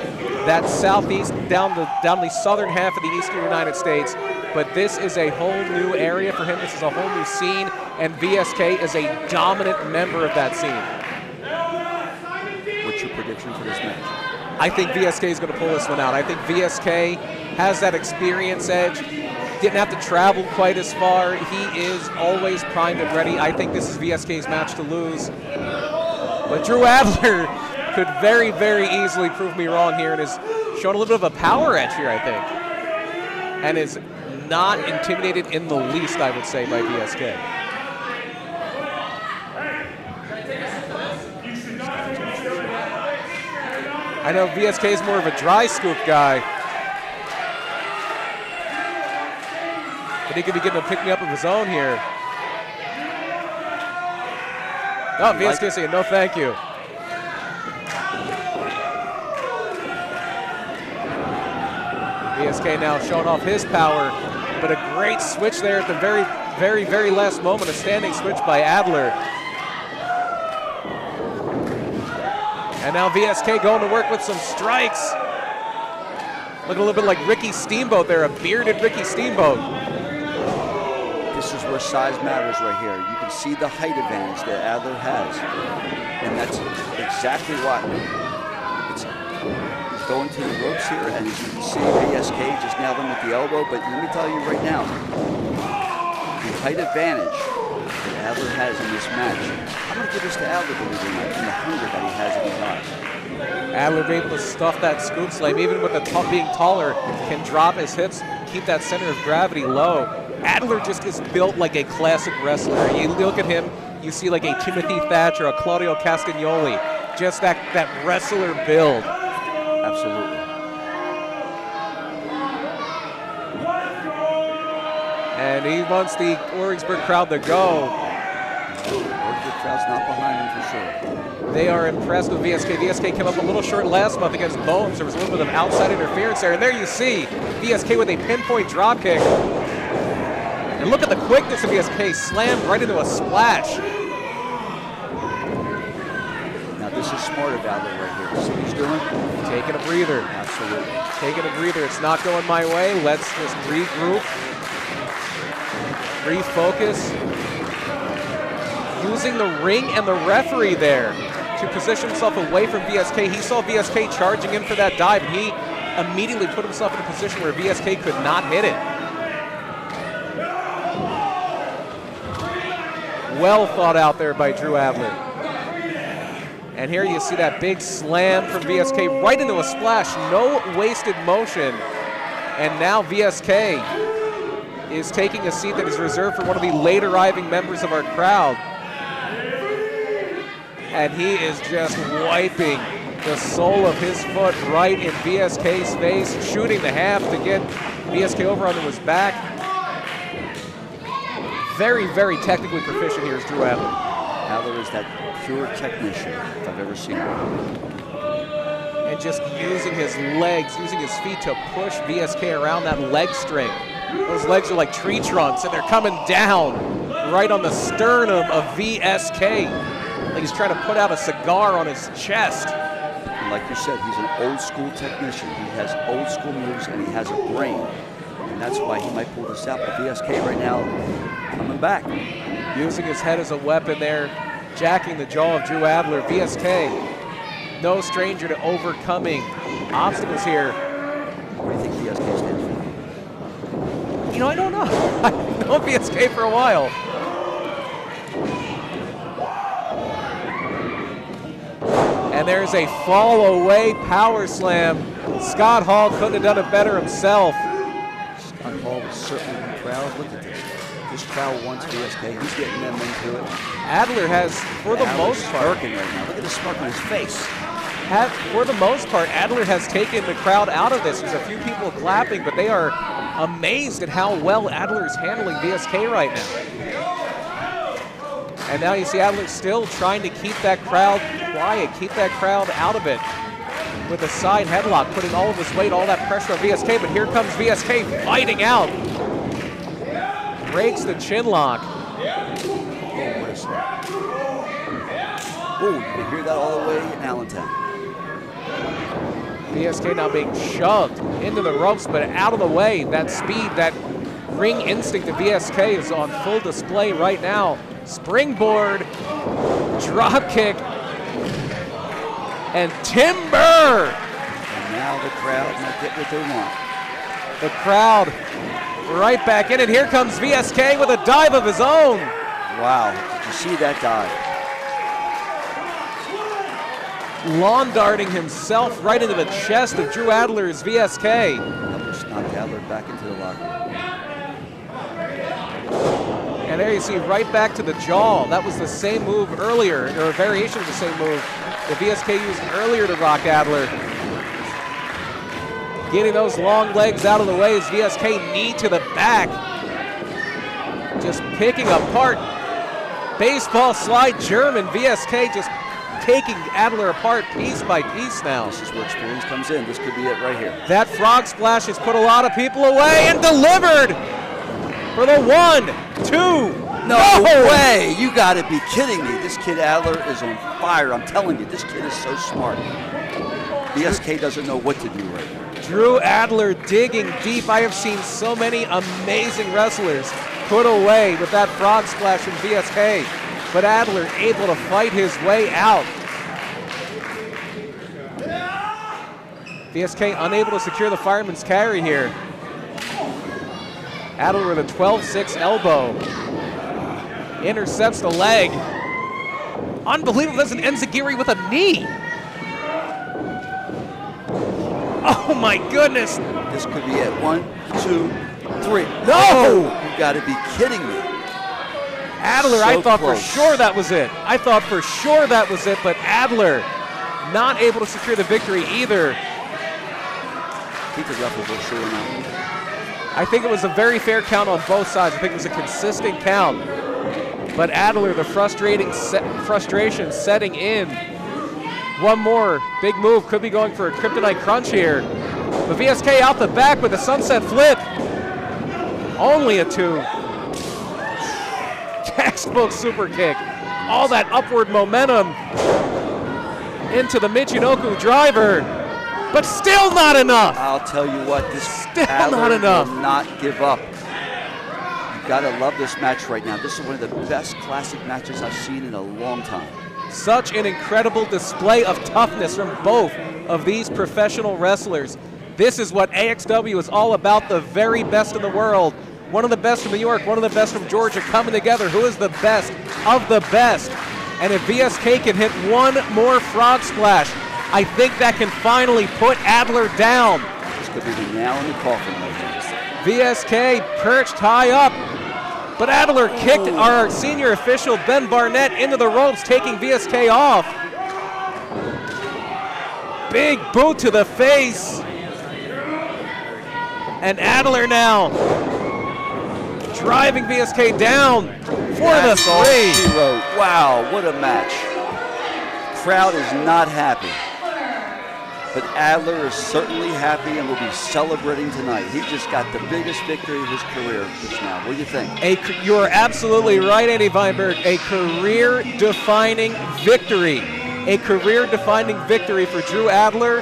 that southeast, down the southern half of the eastern United States. But this is a whole new area for him. This is a whole new scene, and VSK is a dominant member of that scene. What's your prediction for this match? I think VSK is going to pull this one out. I think VSK has that experience edge. Didn't have to travel quite as far. He is always primed and ready. I think this is VSK's match to lose. But Drew Adler could very, very easily prove me wrong here and has shown a little bit of a power edge here, I think. And is not intimidated in the least, I would say, by VSK. I know VSK is more of a dry scoop guy, but he could be getting a pick-me-up of his own here. Oh, VSK saying no thank you. VSK now showing off his power, but a great switch there at the very, very, very last moment, a standing switch by Adler. And now VSK going to work with some strikes. Looking a little bit like Ricky Steamboat there, a bearded Ricky Steamboat. This is where size matters right here. You can see the height advantage that Adler has. And that's exactly why. He's going to the ropes here, and as you can see, VSK just nailed him with the elbow. But let me tell you right now, the height advantage that Adler has in this match, I'm going to give this to Adler, believe it or not, and the hunger that he has in his eyes. Adler being able to stuff that scoop slam, even with the being taller, can drop his hips, keep that center of gravity low. Adler just is built like a classic wrestler. You look at him, you see like a Timothy Thatcher, a Claudio Castagnoli, just that wrestler build. Absolutely. And he wants the Origsburg crowd to go. Origsburg crowd's not behind him for sure. They are impressed with VSK. VSK came up a little short last month against Bones. There was a little bit of outside interference there. And there you see VSK with a pinpoint drop kick. And look at the quickness of VSK, slammed right into a splash. Now this is smart of Adler right here. See what he's doing? Taking a breather. Absolutely. Taking a breather. It's not going my way. Let's just regroup. Refocus. Using the ring and the referee there to position himself away from VSK. He saw VSK charging in for that dive, and he immediately put himself in a position where VSK could not hit it. Well thought out there by Drew Adler. And here you see that big slam from VSK right into a splash. No wasted motion. And now VSK is taking a seat that is reserved for one of the late arriving members of our crowd. And he is just wiping the sole of his foot right in VSK's face, shooting the half to get VSK over onto his back. Very, very technically proficient here is Drew Adler. Adler is that pure technician if I've ever seen him. And just using his legs, using his feet to push VSK around that leg string. Those legs are like tree trunks, and they're coming down right on the sternum of VSK. Like he's trying to put out a cigar on his chest. And like you said, he's an old school technician. He has old school moves, and he has a brain. And that's why he might pull this out. But VSK right now, coming back. Using his head as a weapon there, jacking the jaw of Drew Adler. VSK, no stranger to overcoming obstacles here. What do you think VSK stands for? You know, I don't know. I've known VSK for a while. And there's a fall away power slam. Scott Hall couldn't have done it better himself. Scott Hall was certainly proud. Look at this. This crowd wants VSK. He's getting them into it. Adler has, for the most part, smirking right now. Look at the smirk on his face. For the most part, Adler has taken the crowd out of this. There's a few people clapping, but they are amazed at how well Adler is handling VSK right now. And now you see Adler still trying to keep that crowd quiet, keep that crowd out of it with a side headlock, putting all of his weight, all that pressure on VSK, but here comes VSK fighting out. Breaks the chin lock. listen. Oh, you can hear that all the way in Allentown. VSK now being shoved into the ropes, but out of the way. That speed, that ring instinct of VSK is on full display right now. Springboard, drop kick, and timber. And now the crowd might get what they want. The crowd right back in it. Here comes VSK with a dive of his own. Wow, did you see that dive? Lawn darting himself right into the chest of Drew Adler's VSK. That just knocked Adler back into the locker room. And there you see right back to the jaw. That was the same move earlier, or a variation of the same move that VSK used earlier to rock Adler. Getting those long legs out of the way as VSK knee to the back. Just picking apart baseball slide German. VSK just taking Adler apart piece by piece now. This is where experience comes in. This could be it right here. That frog splash has put a lot of people away and delivered for the 1, 2. No way! You gotta be kidding me. This kid Adler is on fire. I'm telling you, this kid is so smart. VSK doesn't know what to do right now. Drew Adler digging deep. I have seen so many amazing wrestlers put away with that frog splash from VSK, but Adler able to fight his way out. VSK unable to secure the fireman's carry here. Adler with a 12-6 elbow. Intercepts the leg. Unbelievable, that's an enziguri with a knee. Oh my goodness. This could be it. 1, 2, 3. No! Oh, you gotta be kidding me. Adler, So I thought close. for sure that was it. I thought for sure that was it, but Adler not able to secure the victory either. I think the ref will sure now. I think it was a very fair count on both sides. I think it was a consistent count. But Adler, the frustration setting in. One more big move, could be going for a kryptonite crunch here. But VSK out the back with a sunset flip. Only a 2. Textbook super kick. All that upward momentum into the Michinoku driver. But still not enough. I'll tell you what, this Still Adler not enough. will not give up. You gotta love this match right now. This is one of the best classic matches I've seen in a long time. Such an incredible display of toughness from both of these professional wrestlers. This is what AXW is all about, the very best in the world. One of the best from New York, one of the best from Georgia coming together. Who is the best of the best? And if VSK can hit one more frog splash, I think that can finally put Adler down. This could be the nail in the coffin right now. VSK perched high up, but Adler kicked our senior official Ben Barnett into the ropes, taking VSK off. Big boot to the face. And Adler now driving VSK down for the 3. She wrote. Wow, what a match. Crowd is not happy. But Adler is certainly happy and will be celebrating tonight. He just got the biggest victory of his career just now. What do you think? You're absolutely right, Andy Weinberg. A career-defining victory. A career-defining victory for Drew Adler.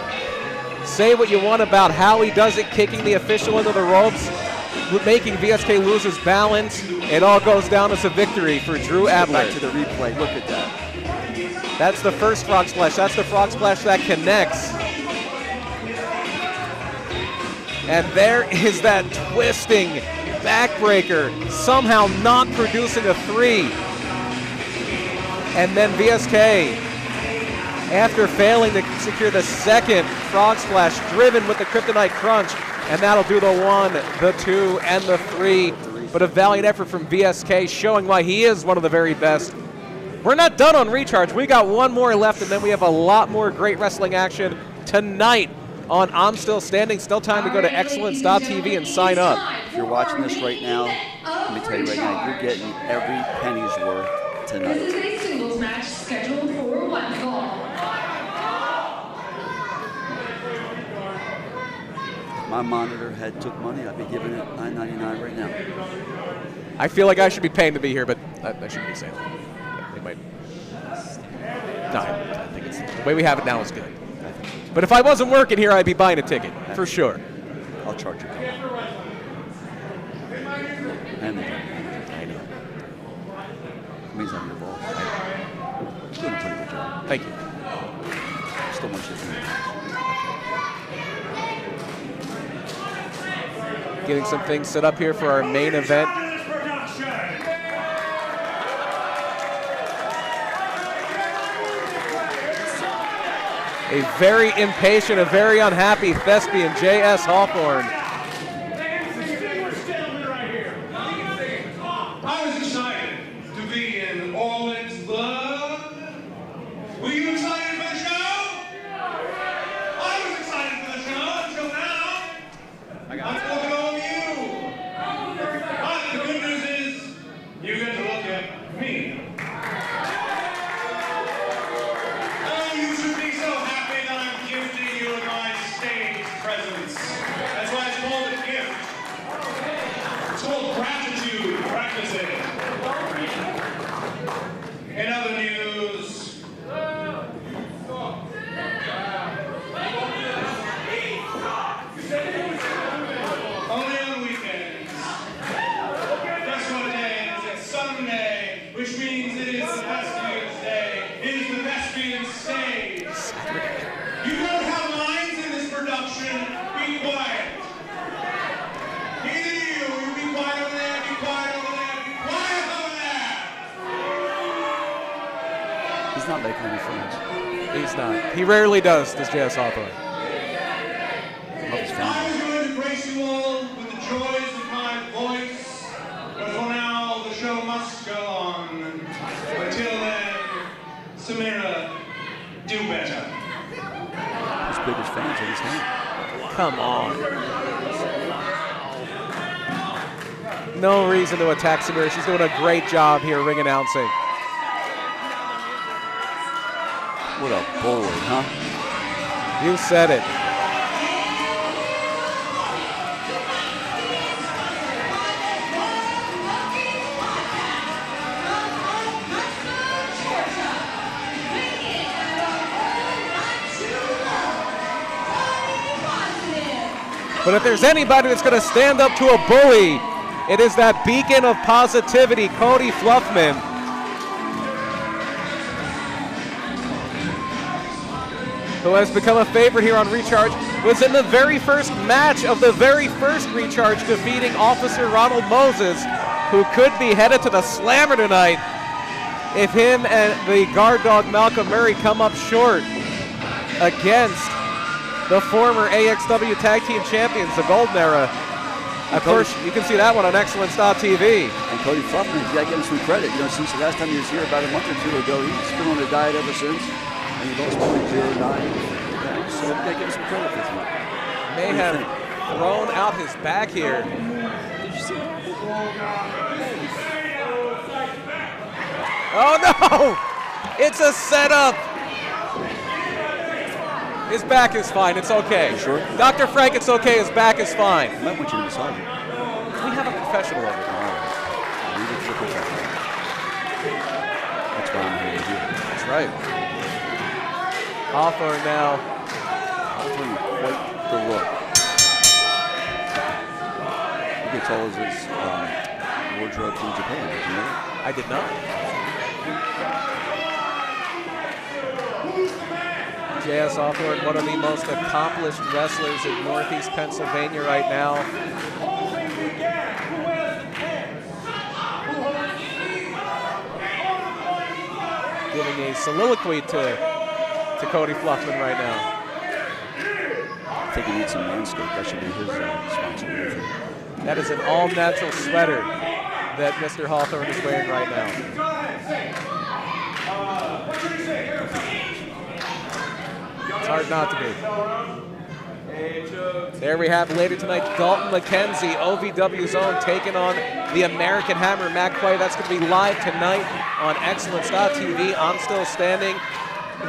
Say what you want about how he does it, kicking the official into the ropes, making VSK lose his balance. It all goes down as a victory for Drew Adler. Back to the replay. Look at that. That's the first frog splash. That's the frog splash that connects. And there is that twisting backbreaker, somehow not producing a 3. And then VSK, after failing to secure the second frog splash, driven with the kryptonite crunch, and that'll do the 1, the 2, and the 3. But a valiant effort from VSK, showing why he is one of the very best. We're not done on Recharge. We got one more left, and then we have a lot more great wrestling action tonight on I'm Still Standing. Still time to go to excellence.tv and sign up. If you're watching this right now, let me tell you right now, you're getting every penny's worth tonight. This is a singles match scheduled for 1 fall. If my monitor had took money, I'd be giving it $9.99 right now. I feel like I should be paying to be here, but I shouldn't be saying that. They might. No, I think it's the way we have it now is good. But if I wasn't working here, I'd be buying a ticket for sure. I'll charge you. And I know. it means I'm your boss. You're doing a pretty good job. Thank you. I still want you to do it. Getting some things set up here for our main event. A very impatient, a very unhappy thespian, J.S. Hawthorne. I was excited to be in all its blood. Were you excited for the show? I was excited for the show until now. I'm talking to all of you. But the good news is you get to look at me. Oh, you should be so happy that I'm gifting you with my stage presence. That's why it's called a gift. It's called gratitude. Practice it. In other news, only on weekends. Guess what day it is? It's Sunday, which means it is the thespian's day. It is the thespian stage. You don't have lines in this production. Be quiet. Neither do you. You be quiet over there. Be quiet over there. Be quiet over there. He's not making any friends. He's not. He rarely does J.S. Hawthorne. Love his I family. was going to grace you all with the joys of my voice, but for now the show must go on. Until then, Samira, do better. His biggest fans in his hand. Come on. No reason to attack Samira. She's doing a great job here ring announcing. What a bully, huh? You said it. But if there's anybody that's going to stand up to a bully, it is that beacon of positivity, Cody Fluffman. Who has become a favorite here on Recharge, was in the very first match of the very first Recharge, defeating Officer Ronald Moses, who could be headed to the Slammer tonight if him and the guard dog Malcolm Murray come up short against the former AXW Tag Team Champions, the Golden Era. Of course, you can see that one on Excellence.tv. And Cody Fluffman, you gotta give him some credit. You know, since the last time he was here about a month or two ago, he's been on a diet ever since. And he lost 0.09. So you gotta give him some credit for that. May have thrown out his back here. Did you see that? Oh no! It's a setup! His back is fine, it's okay. You sure? Dr. Frank, it's okay, his back is fine. I might want you to massage it. We have a professional over here. Leave it to the professional. That's why I'm here with you. That's right. Hawthorne now. Hawthorne, quite the look. He gets all of his wardrobe from Japan, did you know? I did not. J.S. Hawthorne, one of the most accomplished wrestlers in Northeast Pennsylvania right now. Giving a soliloquy to Cody Fluffman right now. I think he needs some landscape. That should be his responsibility. That is an all-natural sweater that Mr. Hawthorne is wearing right now. It's hard not to be. There we have later tonight, Dalton McKenzie, OVW's own, taking on the American Hammer, Matt Quay. That's going to be live tonight on Excellence.tv. I'm still standing.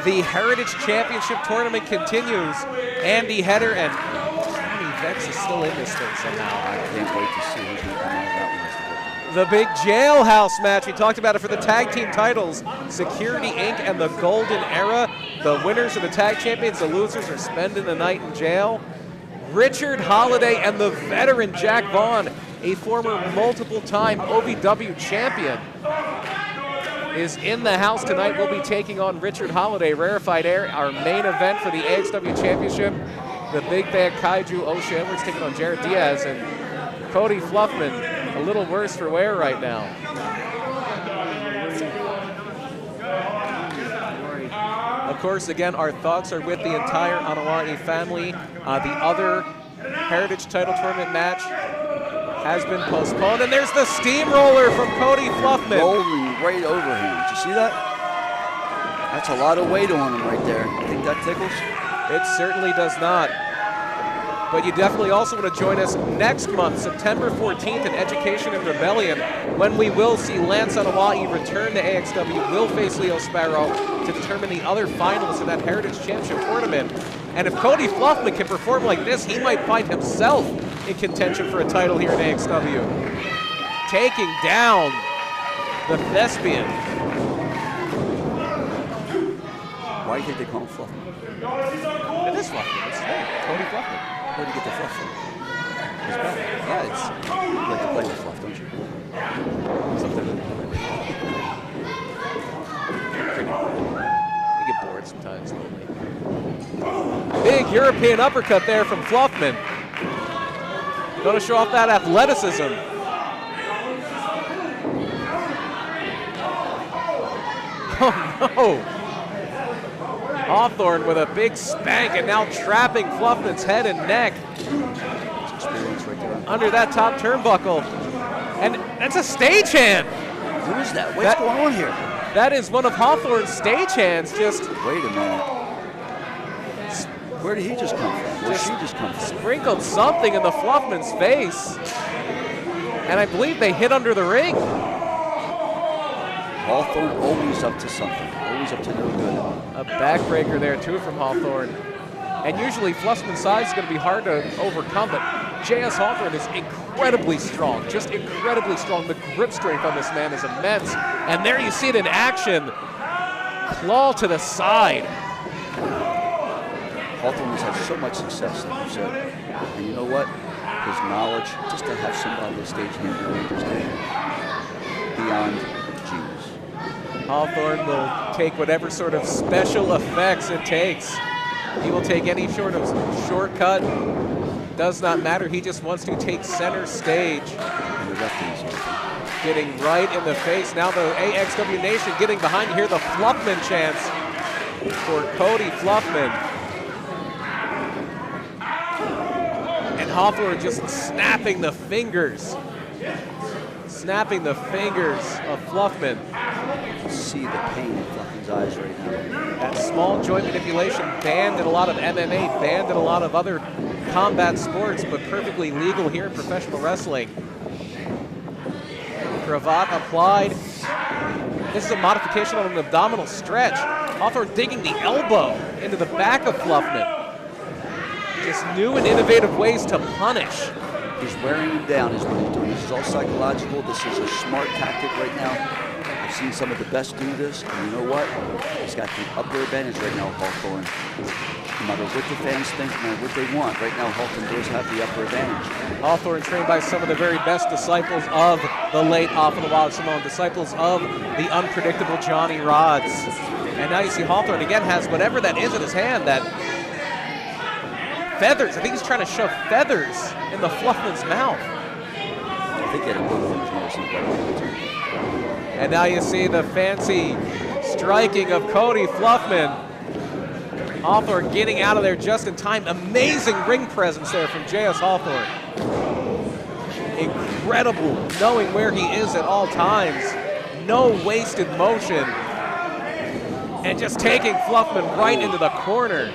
The Heritage Championship Tournament continues. Andy Header and Tommy Vex is still in this thing somehow. I can't wait to see who's going to come out of that one. The big jailhouse match. We talked about it for the tag team titles. Security Inc. and the Golden Era. The winners are the tag champions. The losers are spending the night in jail. Richard Holiday and the veteran Jack Vaughn, a former multiple-time OVW champion, is in the house tonight. We'll be taking on Richard Holiday, Rarefied Air, our main event for the AXW Championship. The big bad Kaiju O'Shea Edwards taking on Jared Diaz, and Cody Fluffman a little worse for wear right now. Of course, again, our thoughts are with the entire Anoa'i family. The other Heritage title tournament match has been postponed, and there's the steamroller from Cody Fluffman. Rolling right over him. Did you see that? That's a lot of weight on him right there. You think that tickles? It certainly does not. But you definitely also want to join us next month, September 14th in Education and Rebellion, when we will see Lance Anoa'i return to AXW, will face Leo Sparrow to determine the other finalists in that Heritage Championship tournament. And if Cody Fluffman can perform like this, he might find himself in contention for a title here in AXW. Taking down the Thespian. Why do you think they call him Fluffman? It is Fluffman. It's his name, Cody Fluffman. Where'd you get the fluff from? His back. Yeah, it's, you like to play with fluff, don't you? Something you get bored sometimes, lonely. Big European uppercut there from Fluffman. Going to show off that athleticism. Oh no! Hawthorne with a big spank and now trapping Fluffman's head and neck under that top turnbuckle. And that's a stagehand. Who is that? What's going on here? That is one of Hawthorne's stagehands. Just wait a minute. Where did he just come from? Where did she just come from? Sprinkled something in the Fluffman's face. And I believe they hit under the ring. Hawthorne always up to something. Always up to no good. A backbreaker there too from Hawthorne. And usually Fluffman's size is going to be hard to overcome, but J.S. Hawthorne is incredibly strong, just incredibly strong. The grip strength on this man is immense. And there you see it in action. Claw to the side. Hawthorne has had so much success, like you said. And you know what? His knowledge, just to have somebody on stage here is beyond genius. Hawthorne will take whatever sort of special effects it takes. He will take any sort of shortcut. Does not matter. He just wants to take center stage. And the lefties. Getting right in the face. Now the AXW Nation getting behind. You hear the Fluffman chants for Cody Fluffman. And Hawthorne just snapping the fingers. Snapping the fingers of Fluffman. See the pain in Fluffin's eyes right now. That small joint manipulation banned in a lot of MMA, banned in a lot of other combat sports, but perfectly legal here in professional wrestling. Cravat applied. This is a modification on an abdominal stretch. Hawthorne digging the elbow into the back of Fluffman. Just new and innovative ways to punish. He's wearing him down is what he's doing. This is all psychological. This is a smart tactic right now. I've seen some of the best do this, and you know what? He's got the upper advantage right now, Hawthorne. No matter what the fans think, no matter what they want, right now Hawthorne does have the upper advantage. Hawthorne trained by some of the very best disciples of the late Off of the Wild Simone, disciples of the unpredictable Johnny Rods. And now you see Hawthorne again has whatever that is in his hand, that feathers. I think he's trying to shove feathers in the Fluffman's mouth. I think he had a book on his nose. And now you see the fancy striking of Cody Fluffman. Hawthorne getting out of there just in time. Amazing ring presence there from J.S. Hawthorne. Incredible knowing where he is at all times. No wasted motion. And just taking Fluffman right into the corner.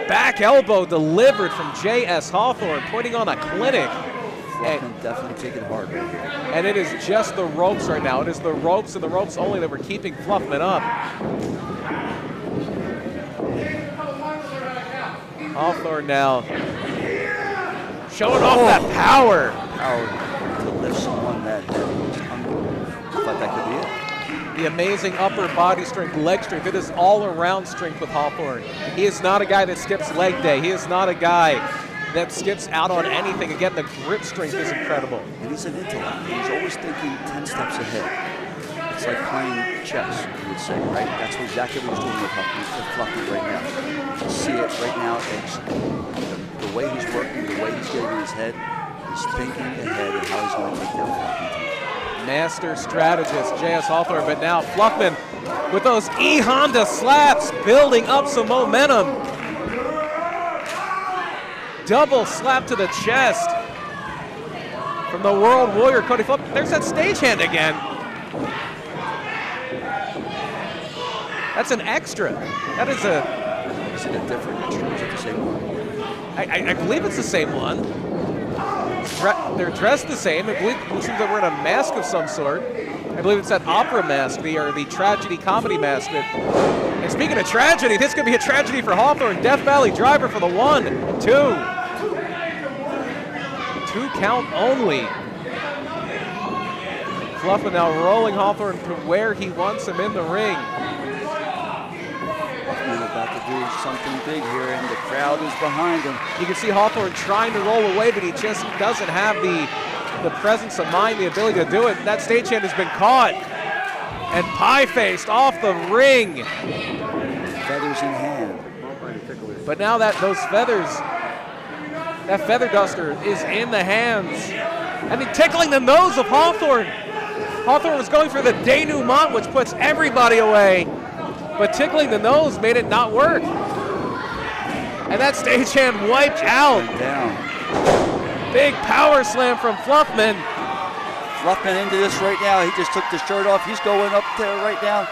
Back elbow delivered from J.S. Hawthorne, putting on a clinic. Fluffman definitely taking hard right here. And it is just the ropes right now. It is the ropes and the ropes only that were keeping Fluffman up. Hawthorne now showing off that power. Power to lift someone that heavy. It's unbelievable. I thought that could be it. The amazing upper body strength, leg strength. It is all-around strength with Hawthorne. He is not a guy that skips leg day. He is not a guy that skips out on anything. Again, the grip strength is incredible. And he's an intellect. He's always thinking 10 steps ahead. It's like playing chess, you would say, right? That's exactly what he's doing with Fluffy right now. You see it right now. It's the way he's working, the way he's getting in his head. He's thinking ahead of how he's going to take down Fluffy. Master strategist, J.S. Hawthorne, but now Fluffman with those E-Honda slaps, building up some momentum. Double slap to the chest from the World Warrior, Cody Fluffman. There's that stagehand again. That's an extra. That is a... Is it a different extra? Is it the same one? I believe it's the same one. They're dressed the same. I believe it seems they're wearing a mask of some sort. I believe it's that opera mask, the tragedy comedy mask. And speaking of tragedy, this could be a tragedy for Hawthorne. Death Valley driver for the 1, 2. 2 count only. Fluffin now rolling Hawthorne to where he wants him in the ring. About to do something big here, and the crowd is behind him. You can see Hawthorne trying to roll away, but he just doesn't have the presence of mind, the ability to do it. That stagehand has been caught and pie-faced off the ring. Feathers in hand. But now that feather duster is in the hands, and he's tickling the nose of Hawthorne. Hawthorne was going for the denouement, which puts everybody away. But tickling the nose made it not work. And that stagehand wiped out. Down. Big power slam from Fluffman. Fluffman into this right now. He just took the shirt off. He's going up there right now.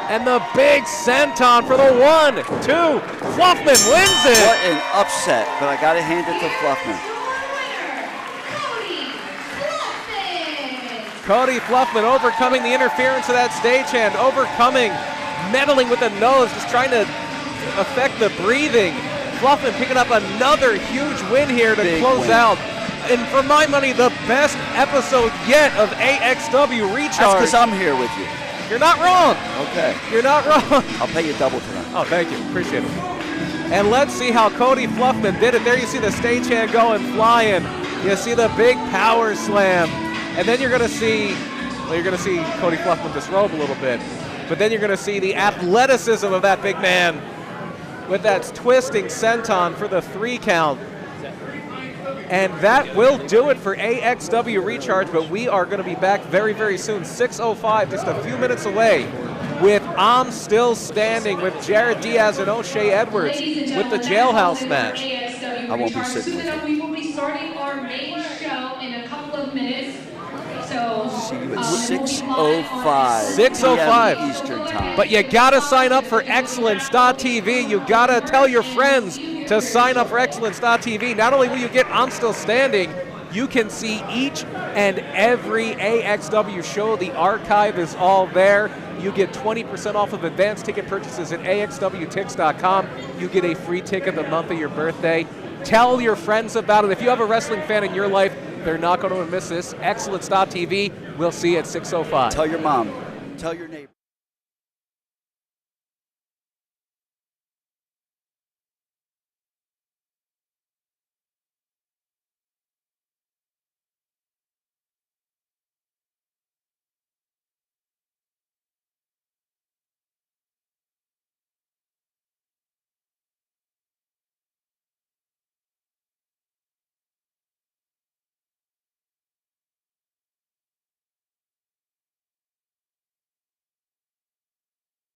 And the big senton for the 1, 2. Fluffman wins it. What an upset, but I got to hand it to Fluffman. Cody Fluffman overcoming the interference of that stagehand, overcoming, meddling with the nose, just trying to affect the breathing. Fluffman picking up another huge win here to close out. And for my money, the best episode yet of AXW Recharge. That's because I'm here with you. You're not wrong. Okay. You're not wrong. I'll pay you double tonight. Oh, thank you. Appreciate it. And let's see how Cody Fluffman did it. There you see the stagehand going flying. You see the big power slam. And then you're gonna see Cody Fluffman disrobe a little bit. But then you're gonna see the athleticism of that big man with that twisting senton for the 3 count. And that will do it for AXW Recharge, but we are gonna be back very, very soon. 6:05, just a few minutes away, with I'm Still Standing with Jared Diaz and O'Shea Edwards with the Jailhouse match. I won't be sitting with you. We will be starting our main show in a couple of minutes. So, see you at 6:05. 6:05 Eastern time. But you gotta sign up for Excellence.tv. You gotta tell your friends to sign up for Excellence.tv. Not only will you get I'm Still Standing, you can see each and every AXW show. The archive is all there. You get 20% off of advanced ticket purchases at AXWTix.com. You get a free ticket the month of your birthday. Tell your friends about it. If you have a wrestling fan in your life, they're not going to miss this. Excellence.tv. We'll see you at 6:05. Tell your mom. Tell your neighbor.